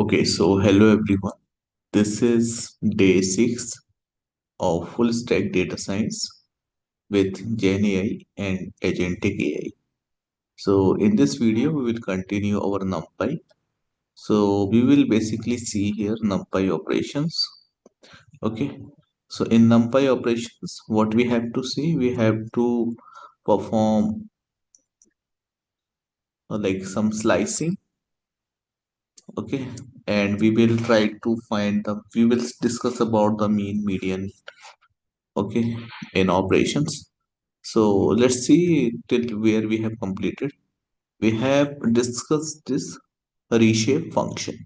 Okay, so hello everyone. This is day 6 of full stack data science with Gen AI and Agentic AI. So in this video, we will continue our NumPy. So we will basically see here NumPy operations. Okay, so in NumPy operations, what we have to see, we have to perform like some slicing. Okay, and we will try to find we will discuss about the mean, median, okay, in operations. So let's see till where we have completed. We have discussed this reshape function.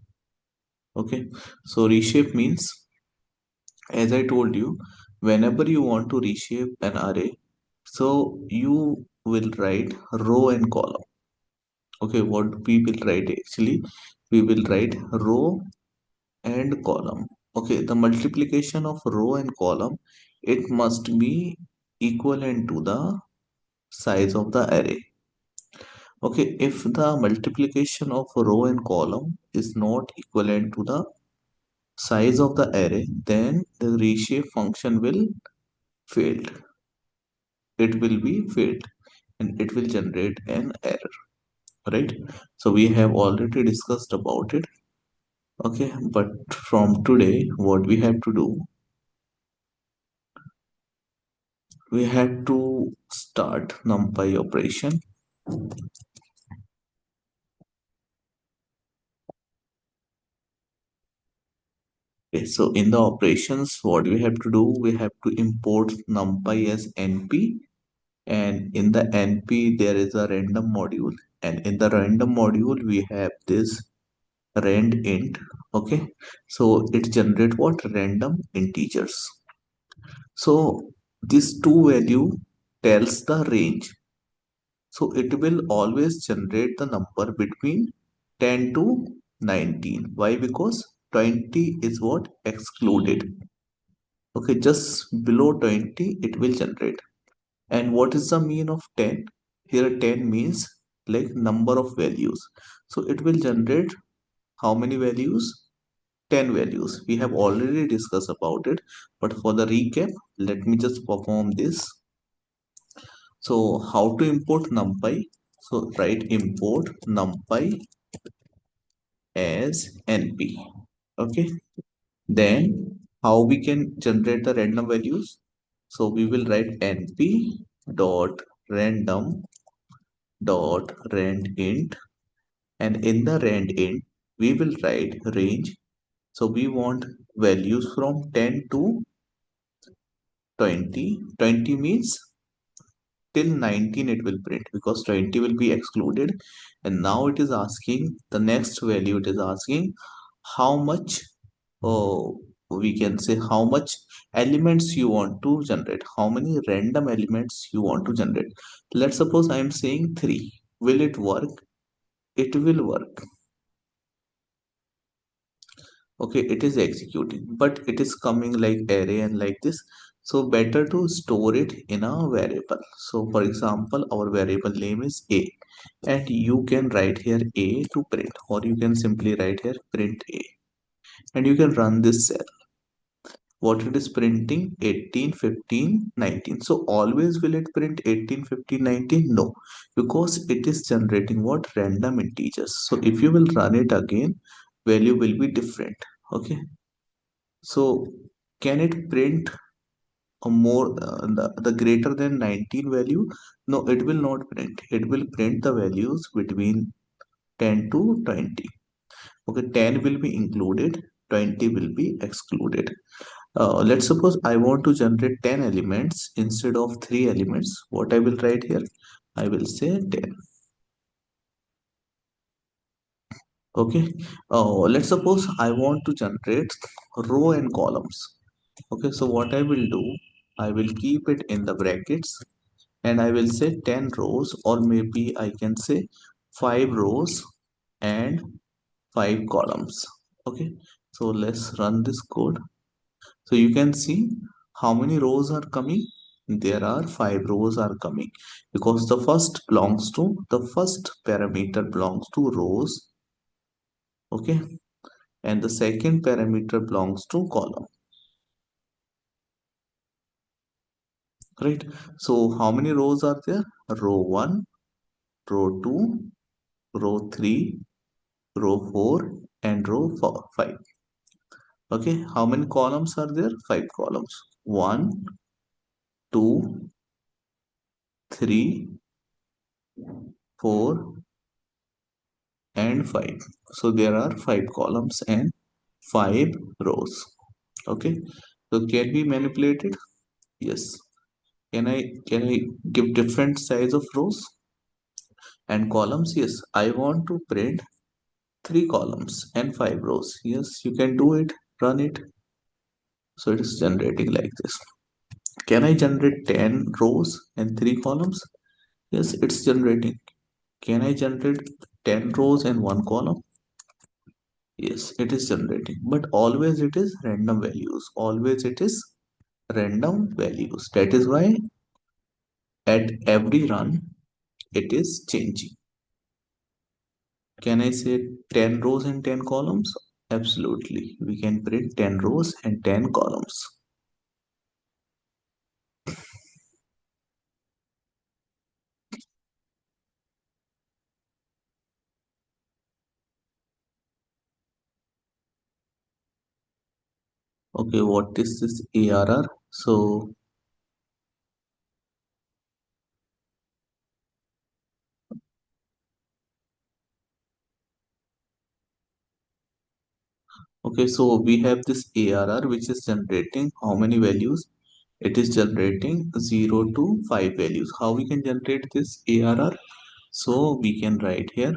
Okay, so reshape means, as I told you, whenever you want to reshape an array, so you will write row and column. Okay, what we will write actually, we will write row and column. Okay, the multiplication of row and column, it must be equivalent to the size of the array. Okay, if the multiplication of row and column is not equivalent to the size of the array, then the reshape function will failed. It will be failed and it will generate an error, right? So we have already discussed about it. Okay, but from today, what we have to do, we have to start NumPy operation. Okay, so in the operations, what we have to do, we have to import NumPy as NP, and in the NP there is a random module, and in the random module we have this rand int. Okay, so it generate what? Random integers. So this two value tells the range, so it will always generate the number between 10 to 19. Why? Because 20 is what? Excluded. Okay, just below 20 it will generate. And what is the mean of 10? Here 10 means like number of values. So it will generate how many values? 10 values. We have already discussed about it, but for the recap, let me just perform this. So how to import NumPy? So write import NumPy as NP. Okay. Then how we can generate the random values? So we will write NP dot random dot rand int, and in the rand int we will write range. So we want values from 10 to 20. 20 means till 19 it will print, because 20 will be excluded. And now it is asking the next value, it is asking how much, oh, we can say how much elements you want to generate, how many random elements you want to generate. Let's suppose I am saying 3. Will it work? It will work. Okay, it is executing, but it is coming like array and like this. So better to store it in a variable. So for example, our variable name is a, and you can write here a to print, or you can simply write here print a, and you can run this cell. What it is printing? 18, 15, 19. So always will it print 18, 15, 19? No, because it is generating what? Random integers. So if you will run it again, value will be different. Okay, so can it print a more the greater than 19 value? No, it will not print. It will print the values between 10 to 20. Okay, 10 will be included, 20 will be excluded. Let's suppose I want to generate 10 elements instead of 3 elements. What I will write here? I will say 10. Okay, let's suppose I want to generate row and columns. Okay, so what I will do, I will keep it in the brackets, and I will say 10 rows, or maybe I can say 5 rows and 5 columns. Okay, so let's run this code. So you can see how many rows are coming. There are 5 rows are coming, because the first parameter belongs to rows. Okay, and the second parameter belongs to column, right? So how many rows are there? Row 1, row 2, row 3, row 4, and row 5. Okay, how many columns are there? 5 columns. 1, 2, 3, 4, and 5. So there are 5 columns and 5 rows. Okay, so can we manipulate it? Yes. Can I give different size of rows and columns? Yes. I want to print 3 columns and 5 rows. Yes, you can do it. Run it. So it is generating like this. Can I generate 10 rows and 3 columns? Yes, it's generating. Can I generate 10 rows and 1 column? Yes, it is generating. But always it is random values. Always it is random values. That is why at every run it is changing. Can I say 10 rows and 10 columns? Absolutely. We can print 10 rows and 10 columns. Okay, what is this ARR? So, okay, so we have this ARR which is generating how many values? It is generating 0 to 5 values. How we can generate this ARR? So we can write here,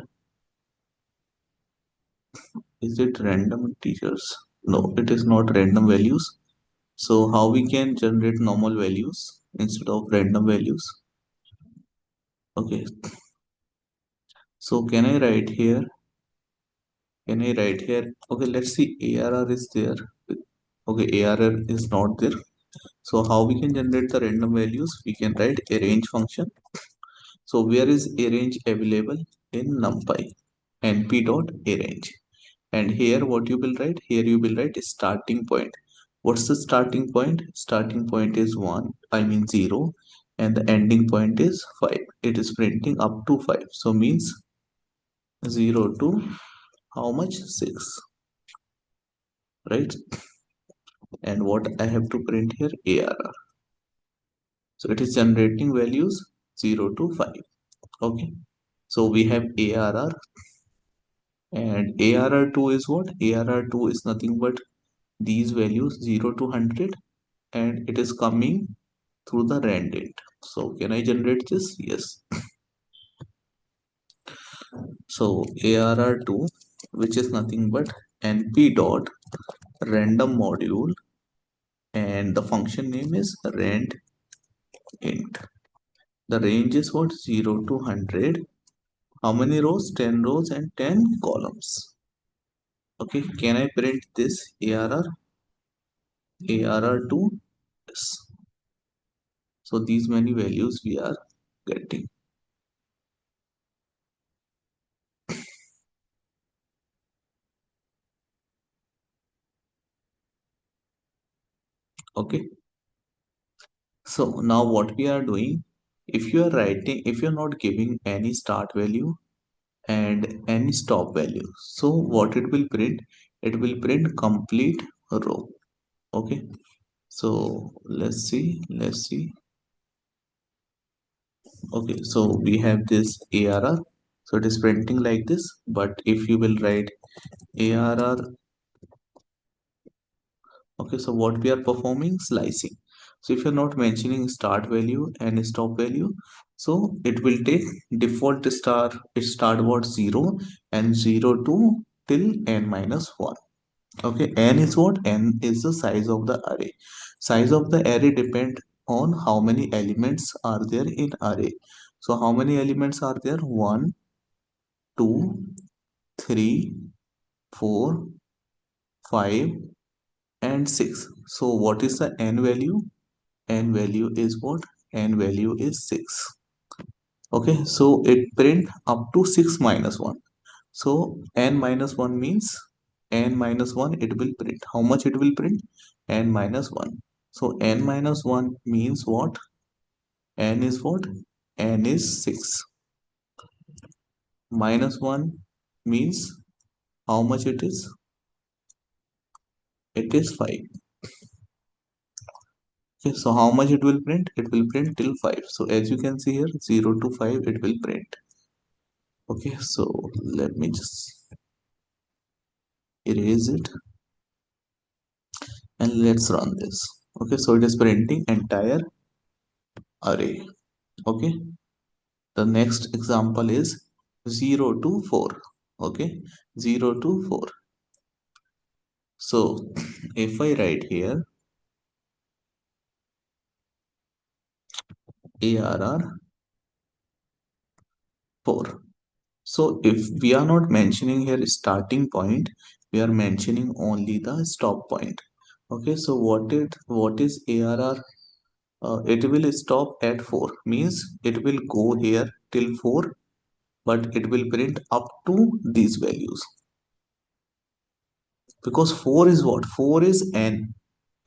is it random integers? No, it is not random values. So how we can generate normal values instead of random values? Okay, so can I write here? Okay, let's see, ARR is there. Okay, ARR is not there. So how we can generate the random values? We can write arrange function. So where is arrange available? In NumPy, np.arrange. And here what you will write? Here you will write starting point. What's the starting point? Starting point is 1, I mean 0, and the ending point is 5. It is printing up to 5. So means 0 to how much? 6, right? And what I have to print here? ARR. So it is generating values 0 to 5. Okay. So we have ARR, and ARR2 is what? ARR2 is nothing but these values 0 to 100, and it is coming through the randint. So can I generate this? Yes. So ARR2, which is nothing but np dot random module, and the function name is rand int. The range is what? 0 to 100. How many rows? 10 rows and 10 columns. Okay, can I print this ARR? ARR2? Yes. So these many values we are getting. Okay. So now what we are doing, if you are writing, if you're not giving any start value and any stop value, so what it will print? It will print complete row. Okay. So let's see. Okay, so we have this ARR. So it is printing like this, but if you will write ARR, okay, so what we are performing? Slicing. So if you're not mentioning start value and stop value, so it will take default start what? 0, and 0 to till n minus 1. Okay, n is what? N is the size of the array. Size of the array depend on how many elements are there in array. So how many elements are there? 1, 2, 3, 4, 5, and 6. So what is the n value? N value is what? N value is 6. Okay, so it print up to 6 minus 1. So n minus 1 means n minus 1 it will print. How much it will print? N minus 1. So n minus 1 means what? N is what? N is 6. Minus 1 means how much it is? It is 5. Okay, so how much it will print? It will print till 5. So as you can see here, 0 to 5 it will print. Okay, so let me just erase it and let's run this. Okay, so it is printing entire array. Okay, the next example is 0 to 4. Okay, 0 to 4. So if I write here ARR 4. So if we are not mentioning here starting point, we are mentioning only the stop point. Okay, so what is ARR? It will stop at 4, means it will go here till 4, but it will print up to these values, because 4 is what? 4 is n.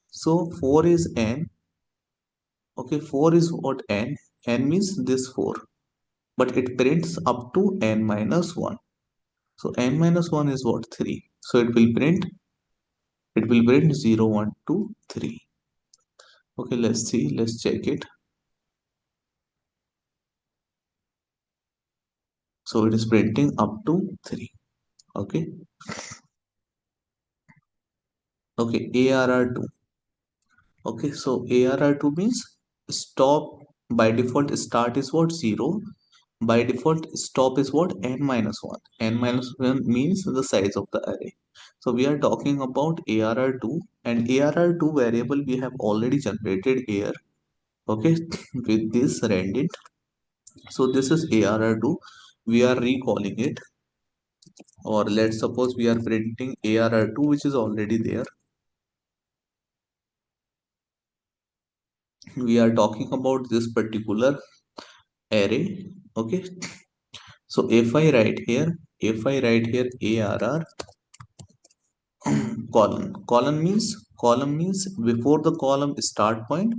So 4 is n. Okay, 4 is what? N means this 4, but it prints up to n minus 1. So n minus 1 is what? 3. So it will print 0, 1, 2, 3. Okay, let's see, let's check it. So it is printing up to 3. Okay, okay, ARR2. Okay, so ARR2 means stop. By default start is what? 0. By default stop is what? N minus 1. N minus 1 means the size of the array. So we are talking about ARR2, and ARR2 variable we have already generated here. Okay, with this random. So this is ARR2. We are recalling it, or let's suppose we are printing ARR2 which is already there. We are talking about this particular array. Okay, so if I write here ARR column means before the column start point,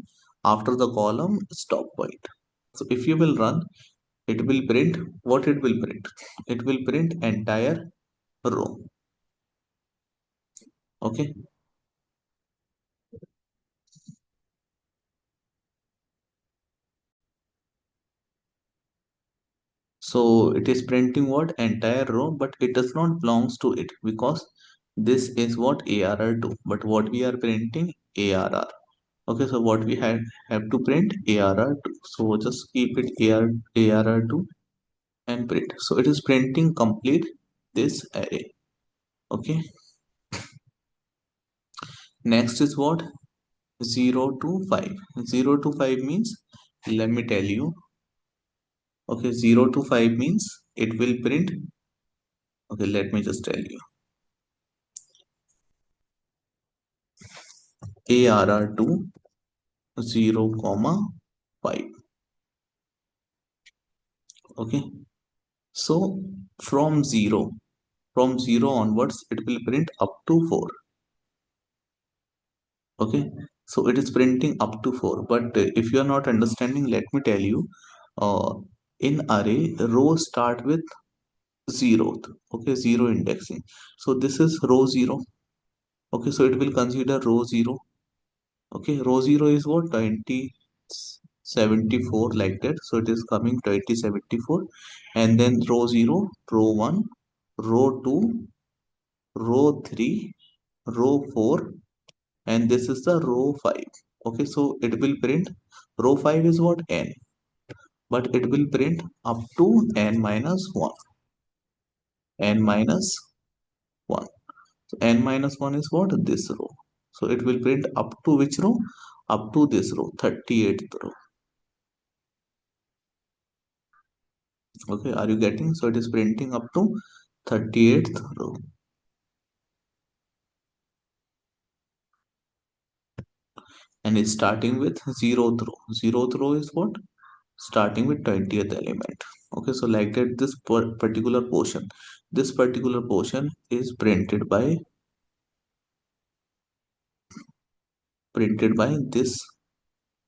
after the column stop point. So if you will run, it will print what? It will print, it will print entire row. Okay, so it is printing what? Entire row, but it does not belongs to it, because this is what? ARR2, but what we are printing? ARR. Okay, so what we have to print? ARR2. So just keep it ARR2 and print. So it is printing complete this array. Okay, next is what? 0 to 5. 0 to 5 means, let me tell you. Okay, 0 to 5 means it will print. Okay, let me just tell you. ARR2 0 comma 5. Okay, so from 0 onwards it will print up to 4. Okay, so it is printing up to 4, but if you are not understanding, let me tell you. uh, in array, row start with 0th. Okay, 0 indexing. So this is row 0. Okay, so it will consider row 0. Okay, row 0 is what? 2074, like that. So it is coming 2074, and then row 0, row 1, row 2, row 3, row 4, and this is the row 5. Okay, so it will print row 5 is what? N, but it will print up to n minus 1. N minus 1. So n minus 1 is what? This row. So it will print up to which row? Up to this row, 38th row. Okay, are you getting? So it is printing up to 38th row, and it's starting with 0th row. 0th row is what? Starting with 20th element. Okay, so like that, this particular portion is printed by printed by this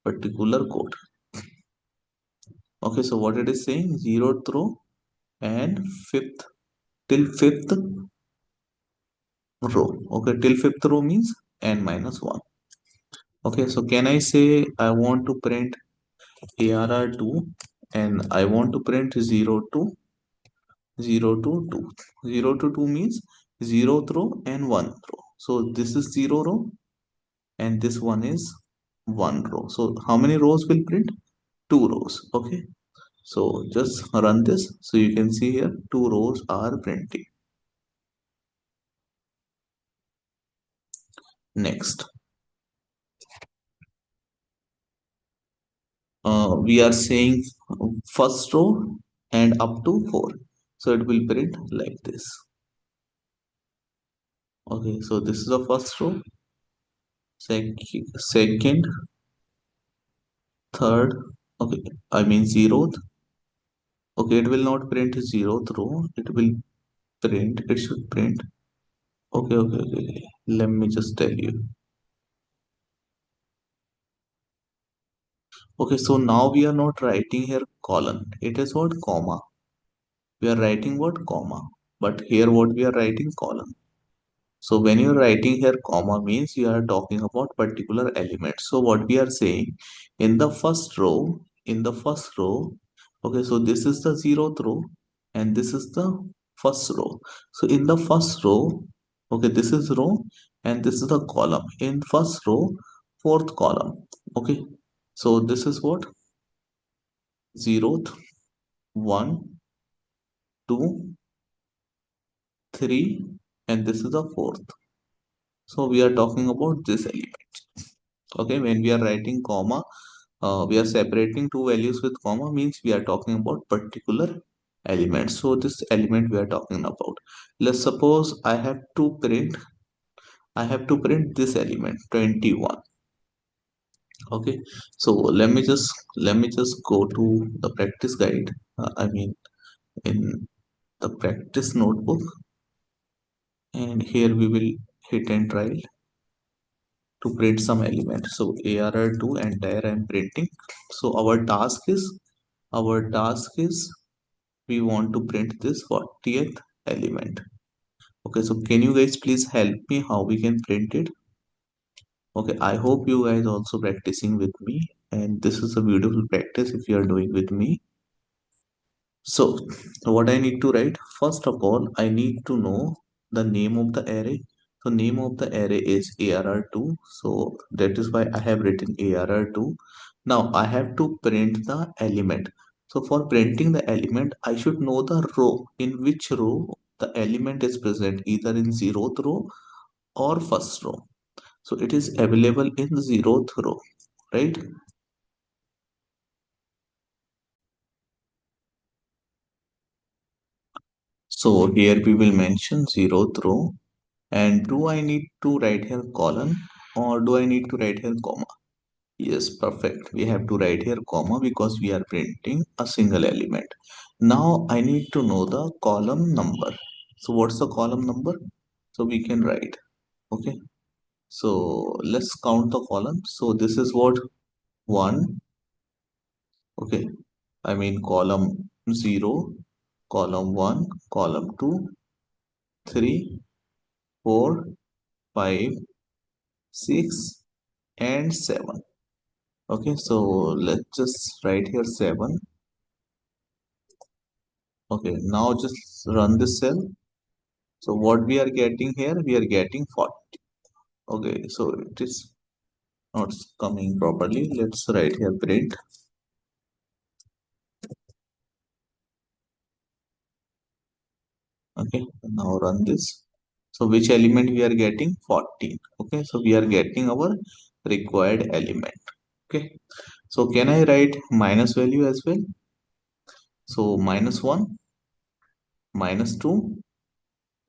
particular code. Okay, so what it is saying, zeroth row and fifth till fifth row. Okay, till fifth row means n minus 1. Okay, so can I say I want to print arr2 and I want to print 0 to 0 to 2. 0 to 2 means 0th row and 1 row. So this is 0 row and this one is 1 row. So how many rows will print? 2 rows. Okay, so just run this. So you can see here 2 rows are printing. Next, we are saying first row and up to 4. So it will print like this. Okay, so this is the first row, second, third. Okay, I mean 0th. Okay, it will not print 0th row. It should print. Okay. Let me just tell you. Okay, so now we are not writing here colon. It is what comma. We are writing what comma. But here what we are writing colon. So when you are writing here comma means you are talking about particular element. So what we are saying in the first row, okay, so this is the 0th row and this is the first row. So in the first row, okay, this is row and this is the column. In first row, fourth column. Okay, so this is what 0th, 1, 2, 3, and this is the fourth. So we are talking about this element. Okay, when we are writing comma, we are separating two values with comma means we are talking about particular element. So this element we are talking about, let's suppose I have to print this element 21. Okay, so let me just go to the practice guide, I mean in the practice notebook, and here we will hit and try to print some element. So arr2 entire I'm printing. So our task is we want to print this 40th element. Okay, so can you guys please help me how we can print it? Okay, I hope you guys also practicing with me, and this is a beautiful practice if you are doing with me. So what I need to write, first of all, I need to know the name of the array. So name of the array is arr2. So that is why I have written arr2. Now I have to print the element. So for printing the element, I should know the row, in which row the element is present, either in 0th row or first row. So it is available in 0th row, right? So here we will mention 0th row. And do I need to write here colon or do I need to write here comma? Yes, perfect. We have to write here comma because we are printing a single element. Now I need to know the column number. So what's the column number? So we can write. Okay. So let's count the columns. So this is what 1. Okay. I mean column 0, column 1, column 2, 3, 4, 5, 6, and 7. Okay, so let's just write here 7. Okay, now just run this cell. So what we are getting here, we are getting 40. Okay, so it is not coming properly. Let's write here print. Okay, now run this. So which element we are getting? 14. Okay, so we are getting our required element. Okay, so can I write minus value as well? So -1, -2,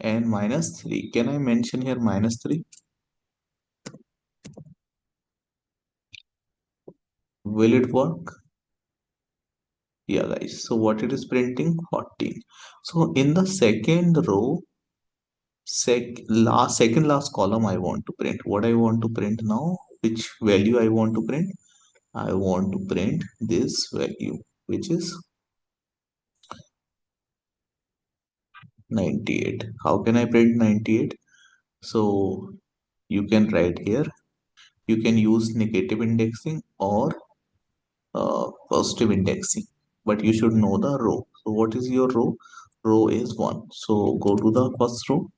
and -3. Can I mention here -3? Will it work? Yeah, guys. So what it is printing? 14. So in the second row, second last column I want to print. What I want to print now? which value I want to print. I want to print this value, which is 98. How can I print 98? So you can write here, you can use negative indexing or positive indexing, but you should know the row. So what is your row? Row is 1. So go to the first row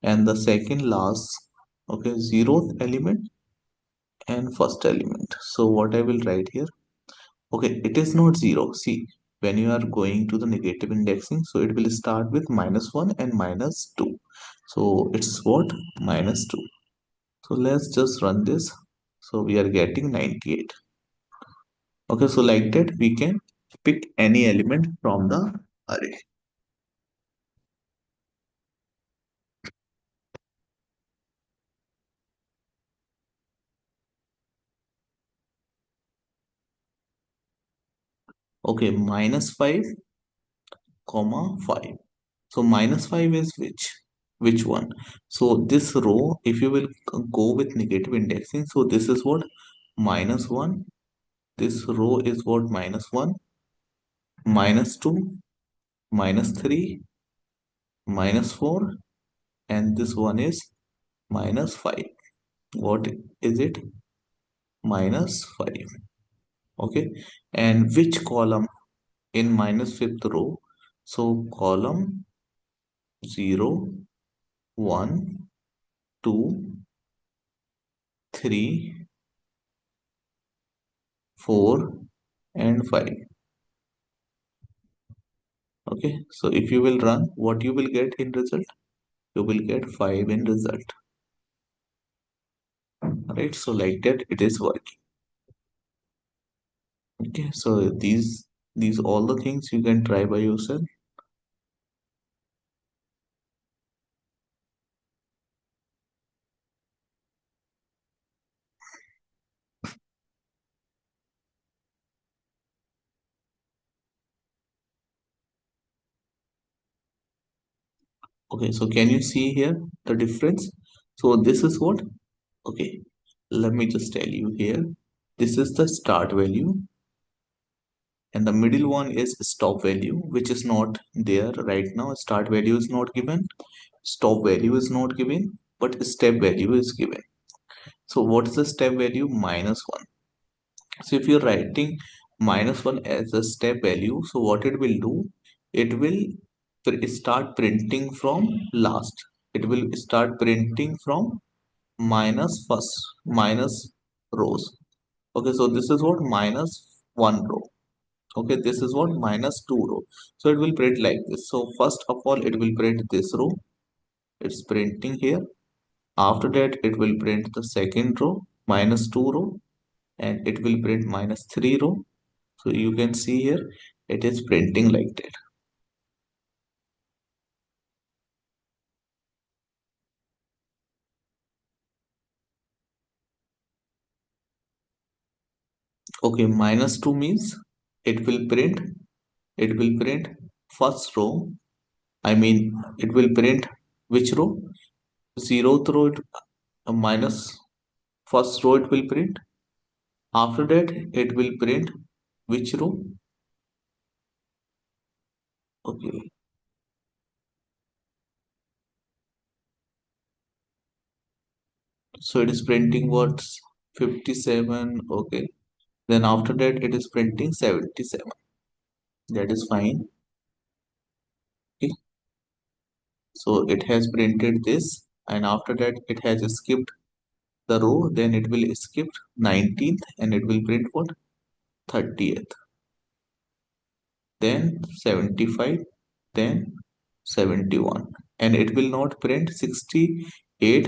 and the second last, okay, zeroth element and first element. So what I will write here, okay, it is not 0. See, when you are going to the negative indexing, so it will start with -1 and -2. So it's what? -2. So let's just run this. So we are getting 98. Okay, so like that we can pick any element from the array. Okay, -5, comma 5. So -5 is which one? So this row, if you will go with negative indexing, so this is what? -1. This row is what? -1, -2, -3, -4, and this one is -5. What is it? -5. Okay, and which column in -5th row? So column 0, 1, 2, 3, 4, and 5. Okay, so if you will run, what you will get in result? You will get 5 in result. Right, so like that it is working. Okay, so these all the things you can try by yourself. Okay, so can you see here the difference? So this is what? Okay, let me just tell you here. This is the start value, and the middle one is stop value, which is not there right now. Start value is not given, stop value is not given, but step value is given. So what is the step value? -1. So if you're writing -1 as a step value, so what it will do, it will start printing from last. It will start printing from minus first, minus rows. Okay, so this is what? -1 row. Okay, this is what? -2 row. So it will print like this. So first of all, it will print this row. It's printing here. After that, it will print the second row, -2 row, and it will print -3 row. So you can see here, it is printing like that. Okay, -2 means it will print, it will print first row. I mean, it will print which row? Zeroth row, minus first row it will print. After that, it will print which row? Okay, so it is printing what's 57. Okay, then after that, it is printing 77. That is fine. Okay, so it has printed this, and after that, it has skipped the row, then it will skip 19th and it will print what? 30th, then 75, then 71, and it will not print 68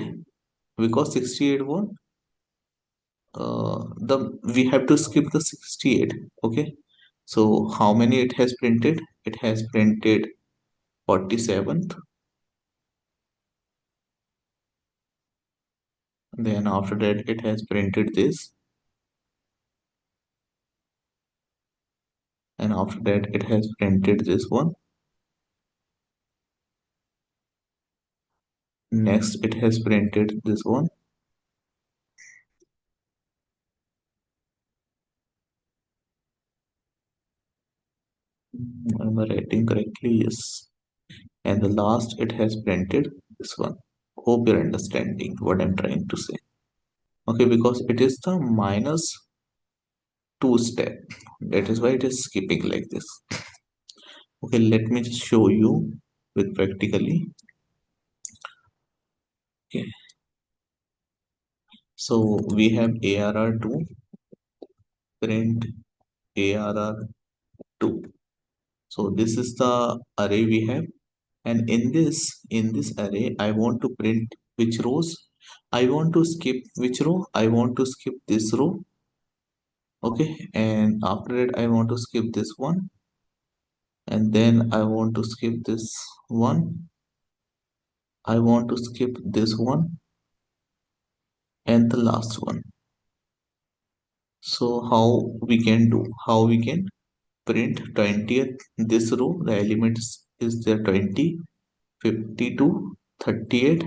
because 68 what? The we have to skip the 68. Okay, so how many it has printed? It has printed 47th, then after that it has printed this, and after that it has printed this one. Next it has printed this one, I writing correctly? Yes. And the last it has printed this one. Hope you're understanding what I'm trying to say. Okay, because it is the minus two step. That is why it is skipping like this. Okay, let me just show you with practically. Okay, so we have ARR2 print ARR2. So this is the array we have, and in this array I want to print which rows. I want to skip which row. I want to skip this row. Okay, and after that I want to skip this one, and then I want to skip this one. I want to skip this one and the last one. So how we can print 20th this row, the elements is there 20, 52, 38,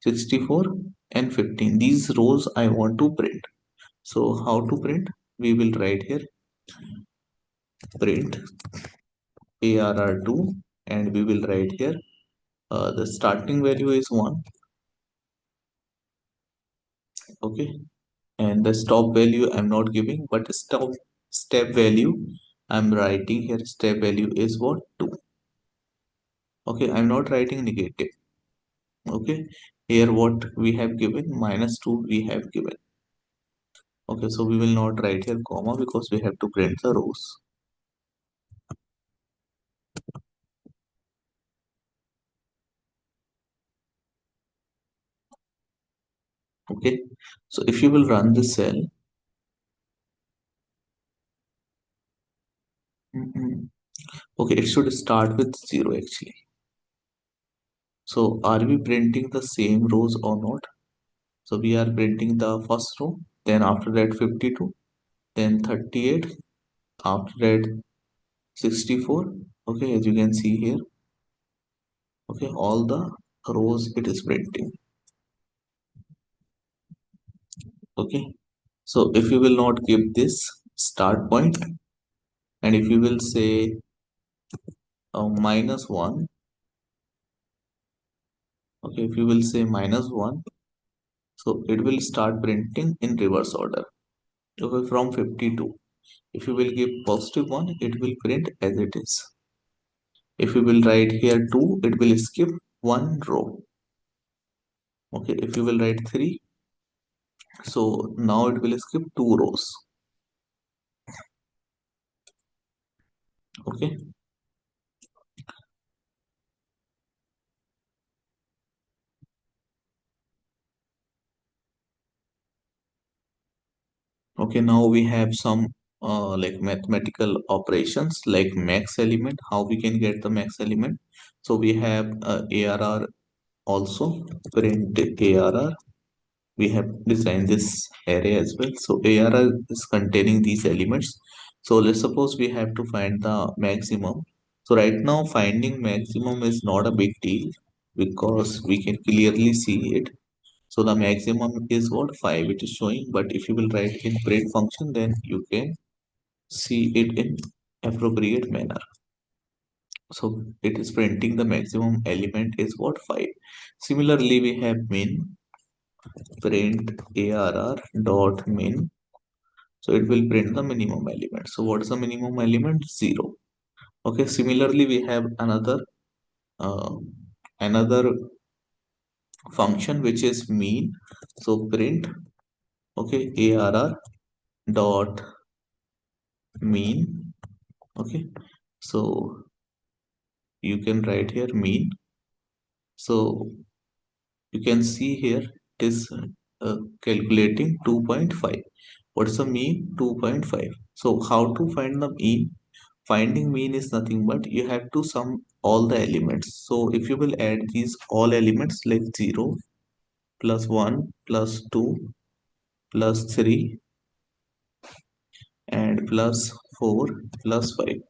64 and 15. These rows I want to print. So how to print? We will write here print ARR2, and we will write here the starting value is 1. Okay, and the stop value I'm not giving, but step value I'm writing here, step value is what? 2. Okay, I'm not writing negative. Okay, here what we have given, -2 we have given. Okay, so we will not write here comma because we have to print the rows. Okay, so if you will run this cell, okay, it should start with 0 actually. So are we printing the same rows or not? So we are printing the first row, then after that 52, then 38, after that 64. Okay, as you can see here. Okay, all the rows it is printing. Okay, so if you will not give this start point, and if you will say -1, okay, if you will say -1, so it will start printing in reverse order. Okay, from 52. If you will give +1, it will print as it is. If you will write here 2, it will skip one row. Okay, if you will write 3, so now it will skip 2 rows. Okay, okay, now we have some like mathematical operations like max element, how we can get the max element. So we have ARR also, print ARR. We have designed this array as well. So ARR is containing these elements. So let's suppose we have to find the maximum. So right now finding maximum is not a big deal because we can clearly see it. So the maximum is what? 5 it is showing, but if you will write in print function, then you can see it in appropriate manner. So it is printing the maximum element is what? 5. Similarly, we have min, print ARR dot min. So it will print the minimum element. So what is the minimum element? 0. Okay, similarly, we have uh, another function which is mean. So print, okay, ARR dot mean. Okay, so you can write here mean. So you can see here it is calculating 2.5. What's the mean? 2.5. So how to find the mean? Finding mean is nothing but you have to sum all the elements. So if you will add these all elements like 0 plus 1 plus 2 plus 3 and plus 4 plus 5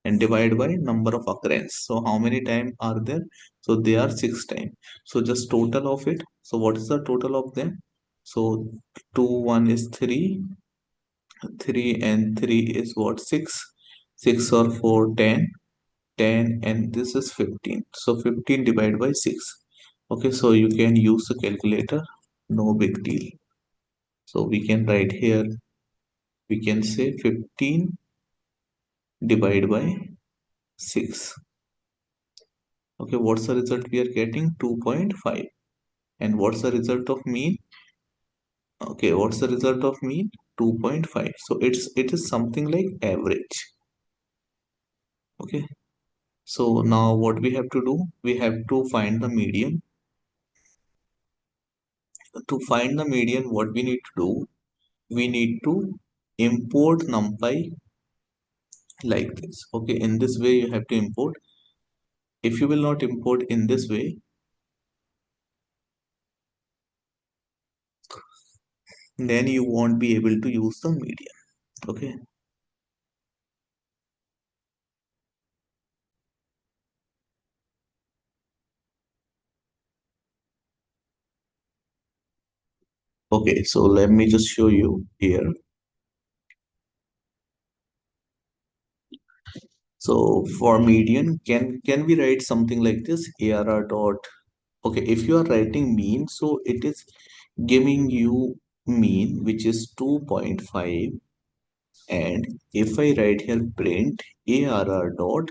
and divide by number of occurrence. So how many times are there? So they are 6 times. So just total of it. So what is the total of them? So 2 1 is 3, 3 and 3 is what? 6. 6 or 4, 10, 10, and this is 15. So 15 divided by 6. Okay, so you can use the calculator, no big deal. So we can write here, we can say 15 divided by 6. Okay, what's the result we are getting? 2.5. And what's the result of mean? Okay, what's the result of mean? 2.5. So it is something like average. Okay, so now what we have to do? We have to find the median. To find the median, what we need to do? We need to import NumPy like this. Okay, in this way you have to import. If you will not import in this way, then you won't be able to use the median. Okay. Okay, so let me just show you here. So for median, can we write something like this? ARR dot. Okay, if you are writing mean, so it is giving you mean, which is 2.5. And if I write here print ARR dot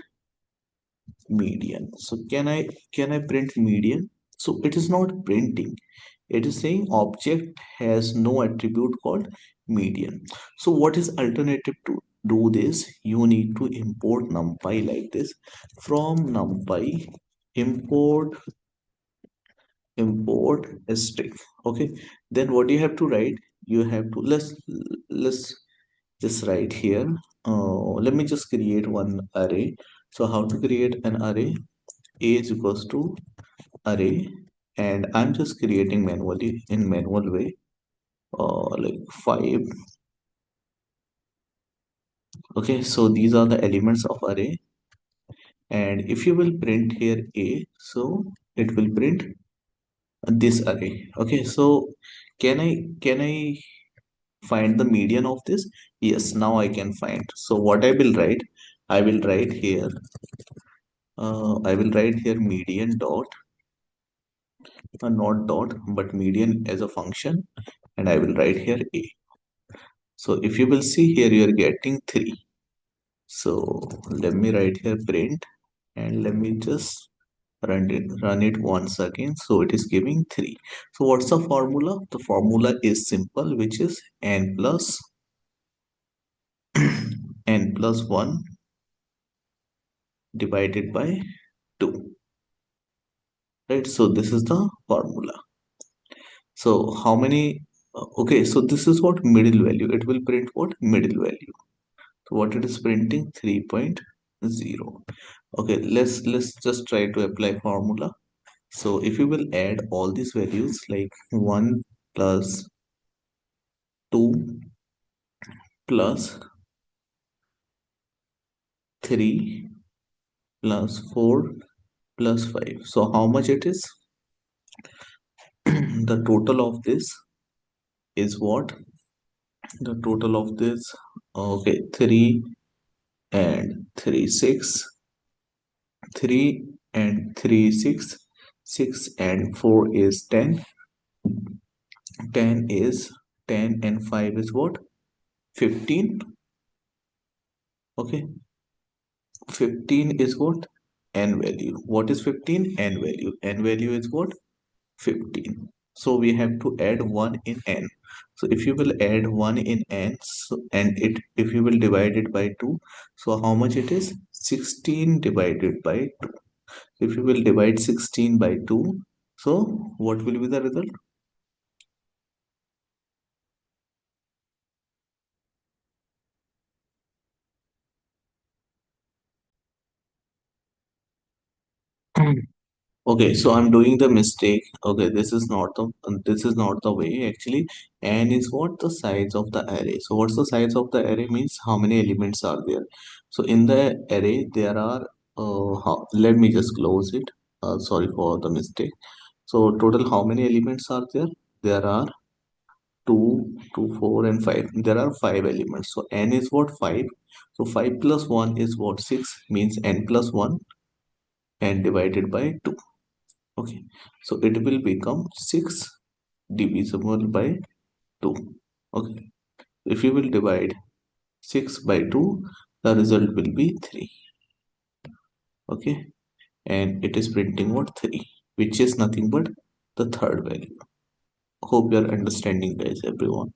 median, so can I print median? So it is not printing, it is saying object has no attribute called median. So what is alternative to do this? You need to import numpy like this. From numpy, import a string. Okay, then what you have to write? You have to, let's just write here. Let me just create one array. So how to create an array? A is equals to array, and I'm just creating manually in manual way, like 5. Okay, so these are the elements of array, and if you will print here A, so it will print this array. Okay, so can I find the median of this? Yes, now I can find. So what I will write? I will write here, median dot, not dot, but median as a function, and I will write here A. So if you will see here, you are getting 3. So let me write here print, and let me just run it once again. So it is giving 3. So what's the formula? The formula is simple, which is n plus n plus 1 divided by 2. Right? So this is the formula. So how many? Okay, so this is what middle value. It will print what middle value. So what it is printing? 3.0. Okay, let's just try to apply formula. So if you will add all these values, like 1 plus 2 plus 3 plus 4 plus 5. So how much it is? The total of this is what? The total of this, okay, 3 and 3, 6, 3 and 3, 6, 6 and 4 is 10, 10 is 10 and 5 is what? 15. Okay, 15 is what? N value. What is 15? N value. N value is what? 15. So we have to add 1 in n. So if you will add 1 in n, so, and it if you will divide it by 2, so how much it is? 16 divided by 2. If you will divide 16 by 2, so what will be the result? Okay, so I'm doing the mistake. Okay, this is not the way actually. N is what? The size of the array. So what's the size of the array means how many elements are there. So in the array there are let me just close it. Sorry for the mistake. So total how many elements are there? There are 2, 2, 4, and 5. There are 5 elements. So n is what? 5. So 5 plus 1 is what? 6, means n plus 1 and divided by 2. Okay. So it will become 6 divisible by 2. Okay. If you will divide 6 by 2, the result will be 3. Okay. And it is printing what? 3, which is nothing but the third value. Hope you are understanding, guys, everyone.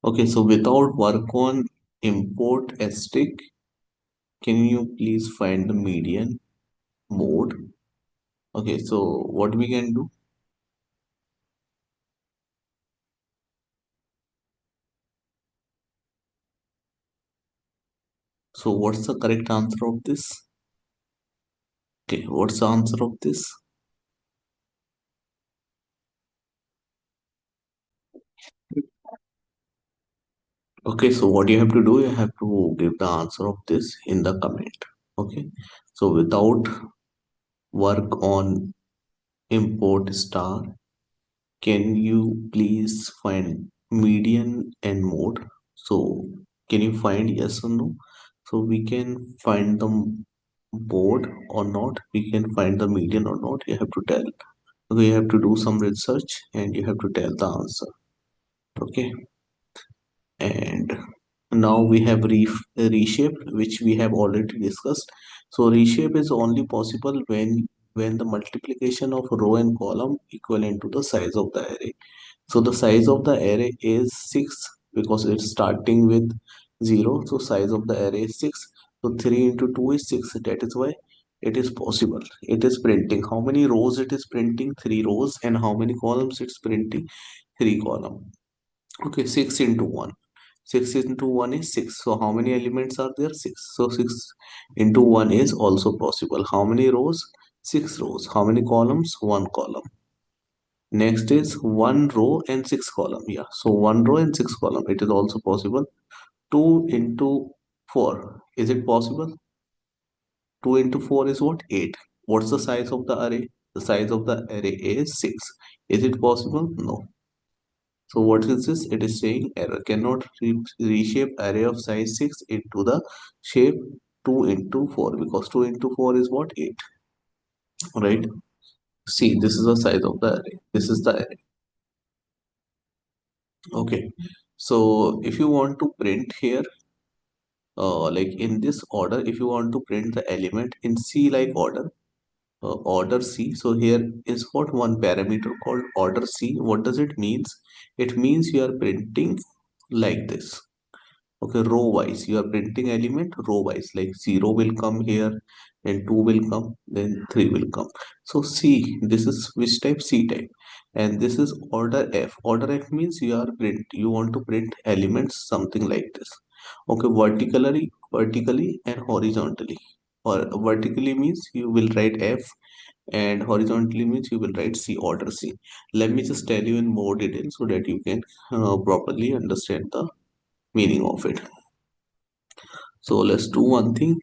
Okay, so without work on import stick, can you please find the median mode? Okay, so what we can do? So what's the correct answer of this? Okay, what's the answer of this? Okay, so what you have to do, you have to give the answer of this in the comment. Okay, so without work on import star, can you please find median and mode? So can you find yes or no? So we can find the mode or not. We can find the median or not. You have to tell. Okay, you have to do some research and you have to tell the answer. Okay, and now we have reshape, which we have already discussed. So reshape is only possible when the multiplication of row and column equivalent to the size of the array. So the size of the array is 6 because it's starting with 0. So size of the array is 6. So 3 into 2 is 6. That is why it is possible. It is printing. How many rows it is printing? 3 rows. And how many columns it's printing? 3 columns. Okay, 6 into 1. 6 into 1 is 6. So how many elements are there? 6. So 6 into 1 is also possible. How many rows? 6 rows. How many columns? 1 column. Next is 1 row and 6 column. Yeah, so 1 row and 6 column. It is also possible. 2 into 4. Is it possible? 2 into 4 is what? 8. What's the size of the array? The size of the array is 6. Is it possible? No. So what is this? It is saying error cannot reshape array of size 6 into the shape 2 into 4 because 2 into 4 is what? 8. Right? See, this is the size of the array. This is the array. Okay. So if you want to print here, like in this order, if you want to print the element in C like order, order C. So here is what one parameter called order C. What does it means? It means you are printing like this. Okay, row wise, you are printing element row wise, like 0 will come here, then 2 will come, then 3 will come. So C, this is which type? C type. And this is order F. Order F means you want to print elements something like this. Okay, vertically and horizontally. Or vertically means you will write F and horizontally means you will write C, order C. Let me just tell you in more detail so that you can properly understand the meaning of it. So let's do one thing.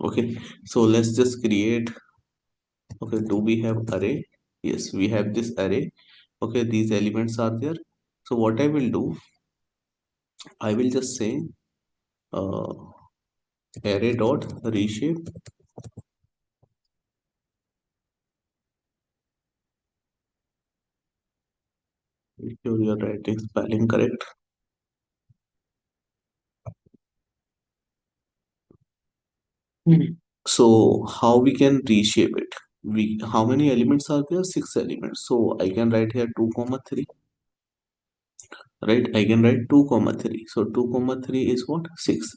Okay, so let's just create. Okay, do we have array? Yes, we have this array. Okay, these elements are there. So what I will do, I will just say uh, array dot reshape. Make sure you are writing spelling correct. Mhm. So how we can reshape it? We how many elements are there? 6 elements. So I can write here 2 comma 3. Right, I can write 2 comma 3. So 2 comma 3 is what? 6.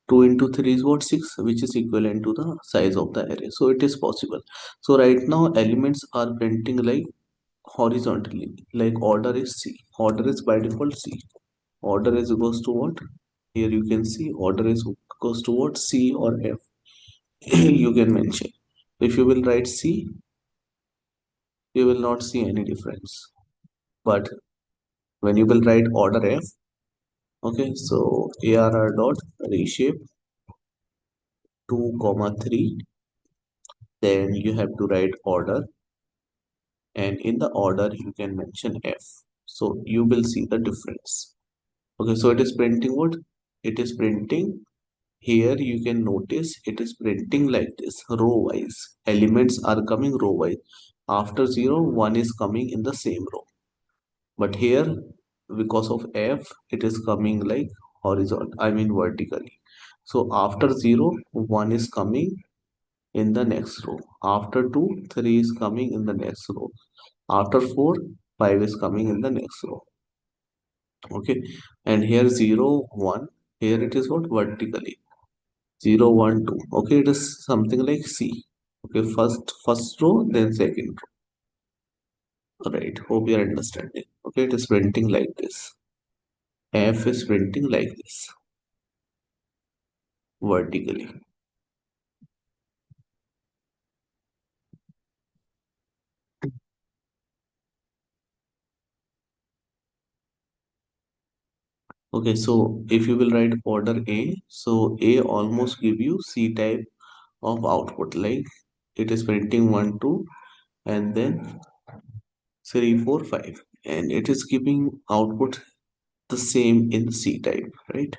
2 into 3 is what? 6, which is equivalent to the size of the array. So it is possible. So right now elements are printing like horizontally, like order is C. Order is by default C. Order is equals to what? Here you can see order is equals to what? C or F. You can mention. If you will write C, you will not see any difference. But when you will write order f, okay, so arr dot reshape 2 comma 3, then you have to write order, and in the order you can mention f, so you will see the difference. Okay, so it is printing what? It is printing here. You can notice it is printing like this, row wise elements are coming row wise. After 0 1 is coming in the same row, but here because of f it is coming like horizontal, I mean vertically. So after 0 1 is coming in the next row, after 2 3 is coming in the next row, after 4 5 is coming in the next row. Okay, and here 0 1, here it is what vertically 0 1 2. Okay, it is something like C. Okay, first row then second row. Right, hope you are understanding. Okay, it is printing like this, f is printing like this vertically. Okay, so if you will write order A, so A almost give you C type of output, like it is printing 1 2 and then 3 4 5, and it is giving output the same in C type, right?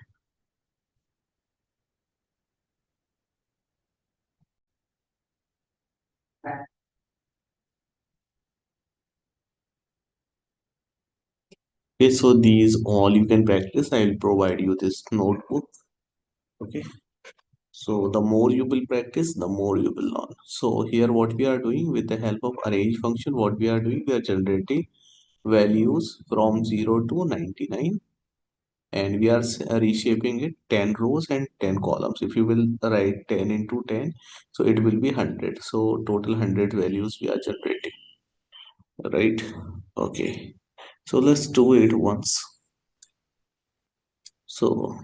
Okay, so these all you can practice. I will provide you this notebook. Okay, so the more you will practice, the more you will learn. So here what we are doing with the help of arrange function, what we are doing, we are generating values from 0 to 99, and we are reshaping it 10 rows and 10 columns. If you will write 10 into 10, so it will be 100. So total 100 values we are generating, right? Okay, so let's do it once. So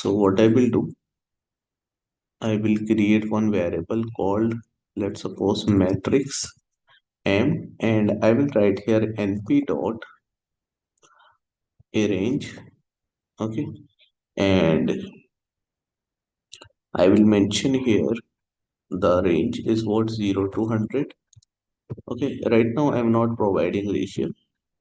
what I will do, I will create one variable called, let's suppose, matrix m, and I will write here np dot arrange. Okay, and I will mention here the range is what, 0 to 100. Okay, right now I am not providing ratio,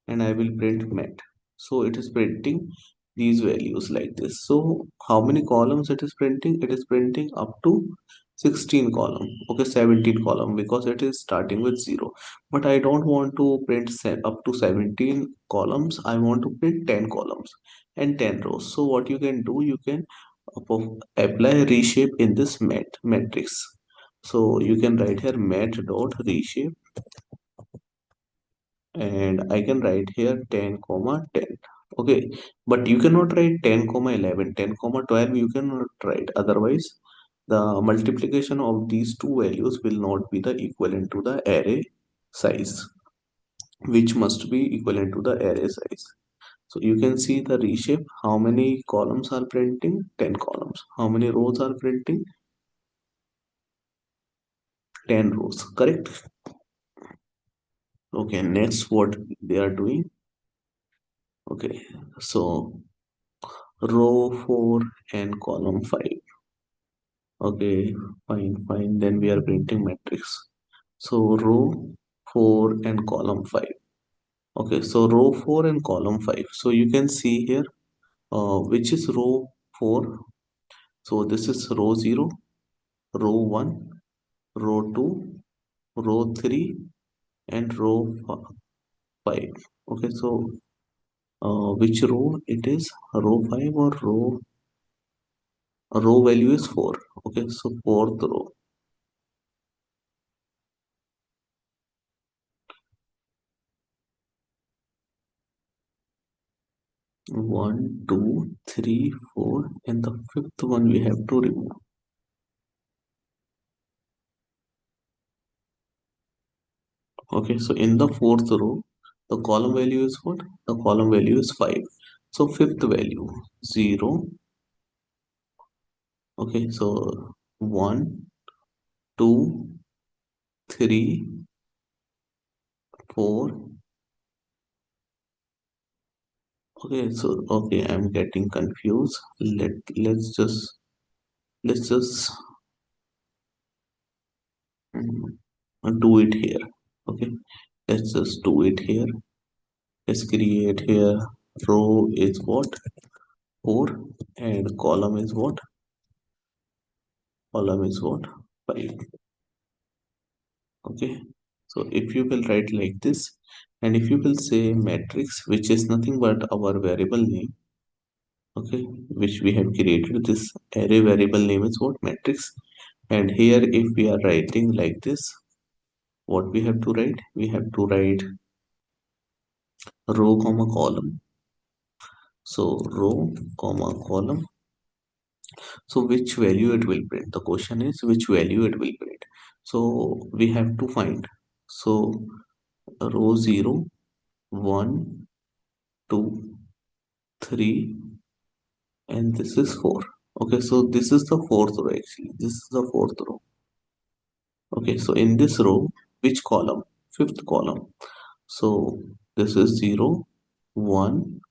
and I will print mat. So it is printing these values like this. So how many columns it is printing? It is printing up to 16 column. Okay, 17 column, because it is starting with 0. But I don't want to print up to 17 columns. I want to print 10 columns and 10 rows. So what you can do, you can apply reshape in this matrix. So you can write here mat dot reshape, and I can write here 10 comma 10. Okay, but you cannot write 10 comma 11, 10 comma 12 you cannot write, otherwise the multiplication of these two values will not be the equivalent to the array size, which must be equivalent to the array size. So you can see the reshape, how many columns are printing? 10 columns. How many rows are printing? 10 rows, correct? Okay, next what they are doing. Okay, so row 4 and column 5. Okay, fine. Then we are printing matrix. So row 4 and column 5. Okay, so row 4 and column 5. So you can see here, which is row 4. So this is row 0, row 1, row 2, row 3, and row 5. Okay, so which row it is? Row 5 or row value is 4. Okay, so fourth row. 1 2 3 4, and the fifth one we have to remove. Okay, so in the fourth row the column value is what? The column value is 5. So fifth value 0. Okay, so 1 2, 3, 4. Okay, so okay, I'm getting confused. Let's just do it here. Okay, let's just do it here. Let's create here. Row is what? 4, and column is what? Column is what? 5. Okay, so if you will write like this, and if you will say matrix, which is nothing but our variable name, okay, which we have created, this array variable name is what? Matrix. And here if we are writing like this, what we have to write? We have to write row comma column. So row comma column. So which value it will print? The question is which value it will print. So we have to find. So row 0, 1, 2, 3, and this is 4. Okay, so this is the fourth row actually. This is the fourth row. Okay, so in this row, which column? Fifth column. So this is 0, 1,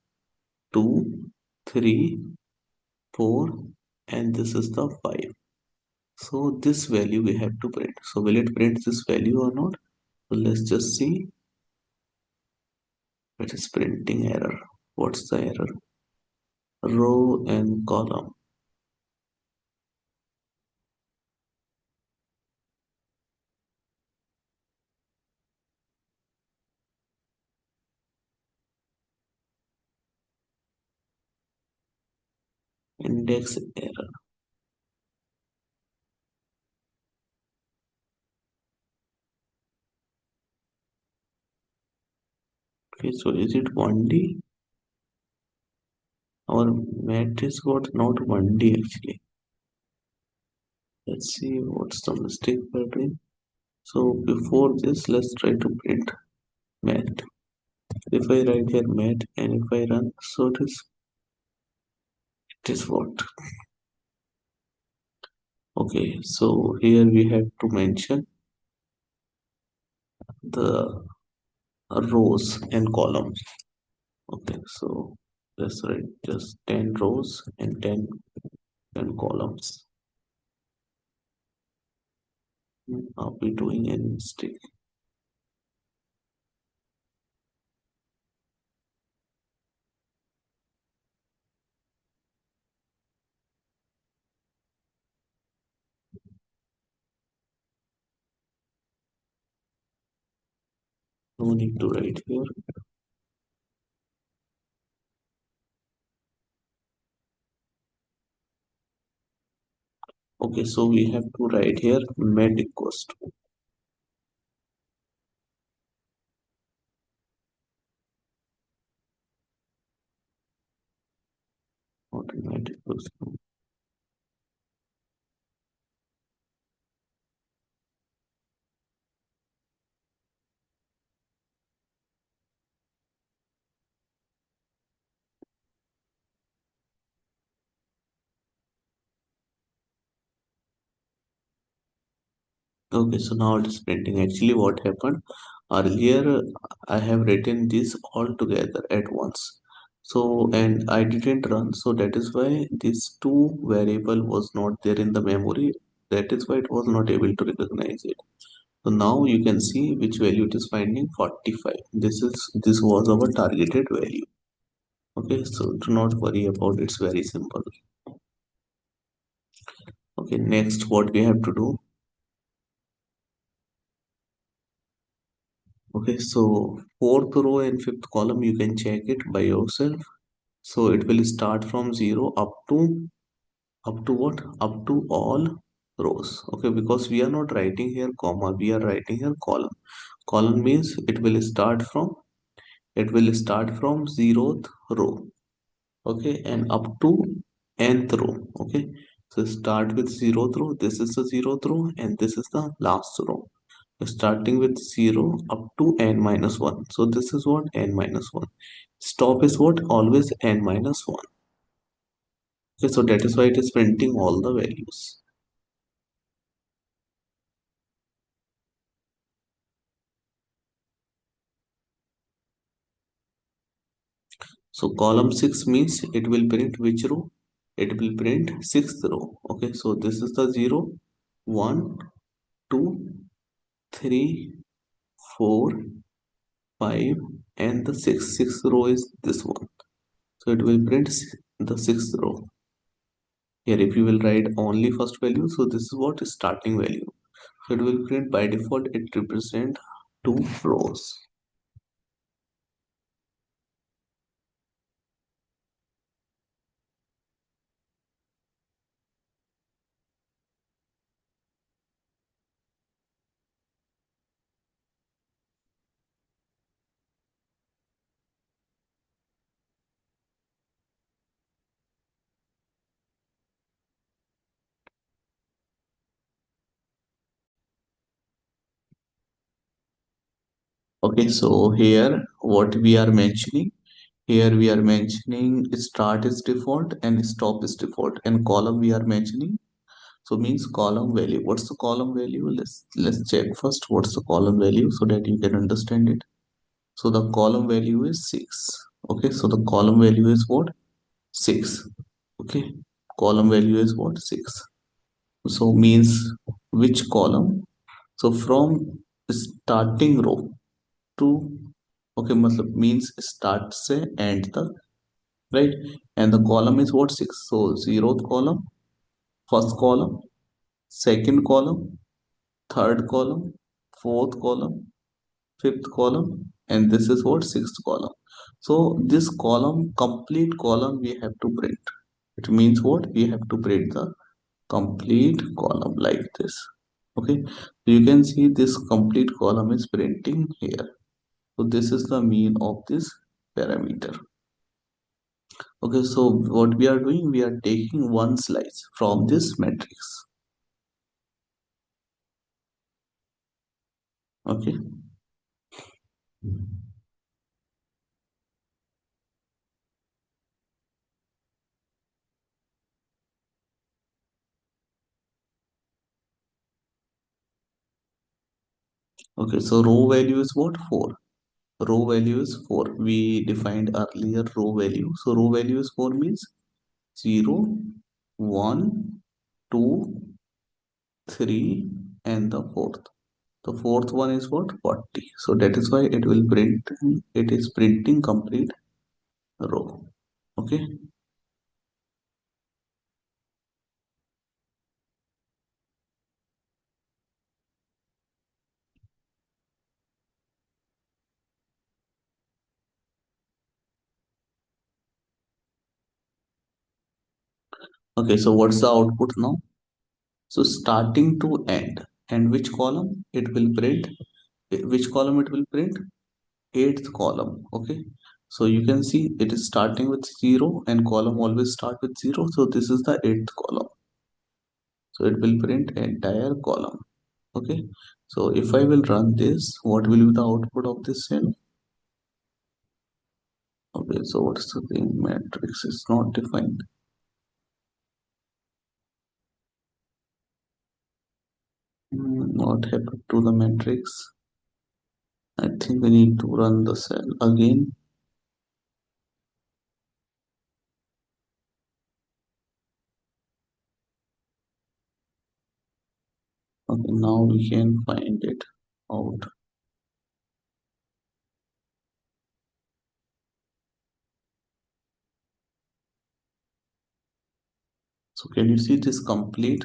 2, 3, 4, and this is the 5. So this value we have to print. So will it print this value or not? So let's just see. It is printing error. What's the error? Row and column. Index error. Okay, so is it 1D? Our matrix got not 1D actually. Let's see what's the mistake we're doing. So before this, let's try to print math. If I write here math and if I run, so it is what? Okay, so here we have to mention the rows and columns. Okay, so let's write just 10 rows and 10 columns. Are we doing any mistake? No need to write here. Okay, so we have to write here met equals to met equals to. Okay, so now it is printing. Actually, what happened earlier, I have written this all together at once. So, and I didn't run, so that is why this two variable was not there in the memory. That is why it was not able to recognize it. So now you can see which value it is finding 45. This was our targeted value. Okay, so do not worry about it, it's very simple. Okay, next what we have to do. Okay, so fourth row and fifth column you can check it by yourself. So it will start from 0 up to what? Up to all rows. Okay, because we are not writing here comma, we are writing here column. Column means it will start from 0th row. Okay, and up to nth row. Okay, so start with 0th row. This is the 0th row and this is the last row, starting with 0 up to n minus 1. So this is what? N minus 1. Stop is what? Always n minus 1. Okay, so that is why it is printing all the values. So column 6 means it will print which row? It will print sixth row. Okay, so this is the 0, 1, 2, 3, 4, 5, and the sixth row is this one. So it will print the sixth row. Here if you will write only first value, so this is what is starting value. So it will print by default, it represent two rows. Okay, so here what we are mentioning, here we are mentioning start is default and stop is default, and column we are mentioning, so means column value. What's the column value? Let's check first what's the column value so that you can understand it. So the column value is 6. Okay, so the column value is what? 6. Okay, column value is what? 6. So means which column? So from starting row to, okay, matlab means start से end तक, right? And the column is what? 6. So zeroth column, first column, second column, third column, fourth column, fifth column, and this is what? Sixth column. So this column, complete column we have to print. It means what? We have to print the complete column like this. Okay, so you can see this complete column is printing here. So this is the mean of this parameter. Okay, so what we are doing, we are taking one slice from this matrix. Okay, okay, so row value is what? 4. Row value is 4. We defined earlier row value. So row value is 4 means 0, 1, 2, 3, and the fourth. The fourth one is what? 40. So that is why it will print, it is printing complete row. Okay. Okay, so what's the output now? So starting to end. And which column it will print? Which column it will print? Eighth column. Okay. So you can see it is starting with 0 and column always start with 0. So this is the eighth column. So it will print entire column. Okay. So if I will run this, what will be the output of this cell? Okay, so what's the thing? Matrix is not defined. What happened to the matrix? I think we need to run the cell again. Okay, now we can find it out. So can you see this complete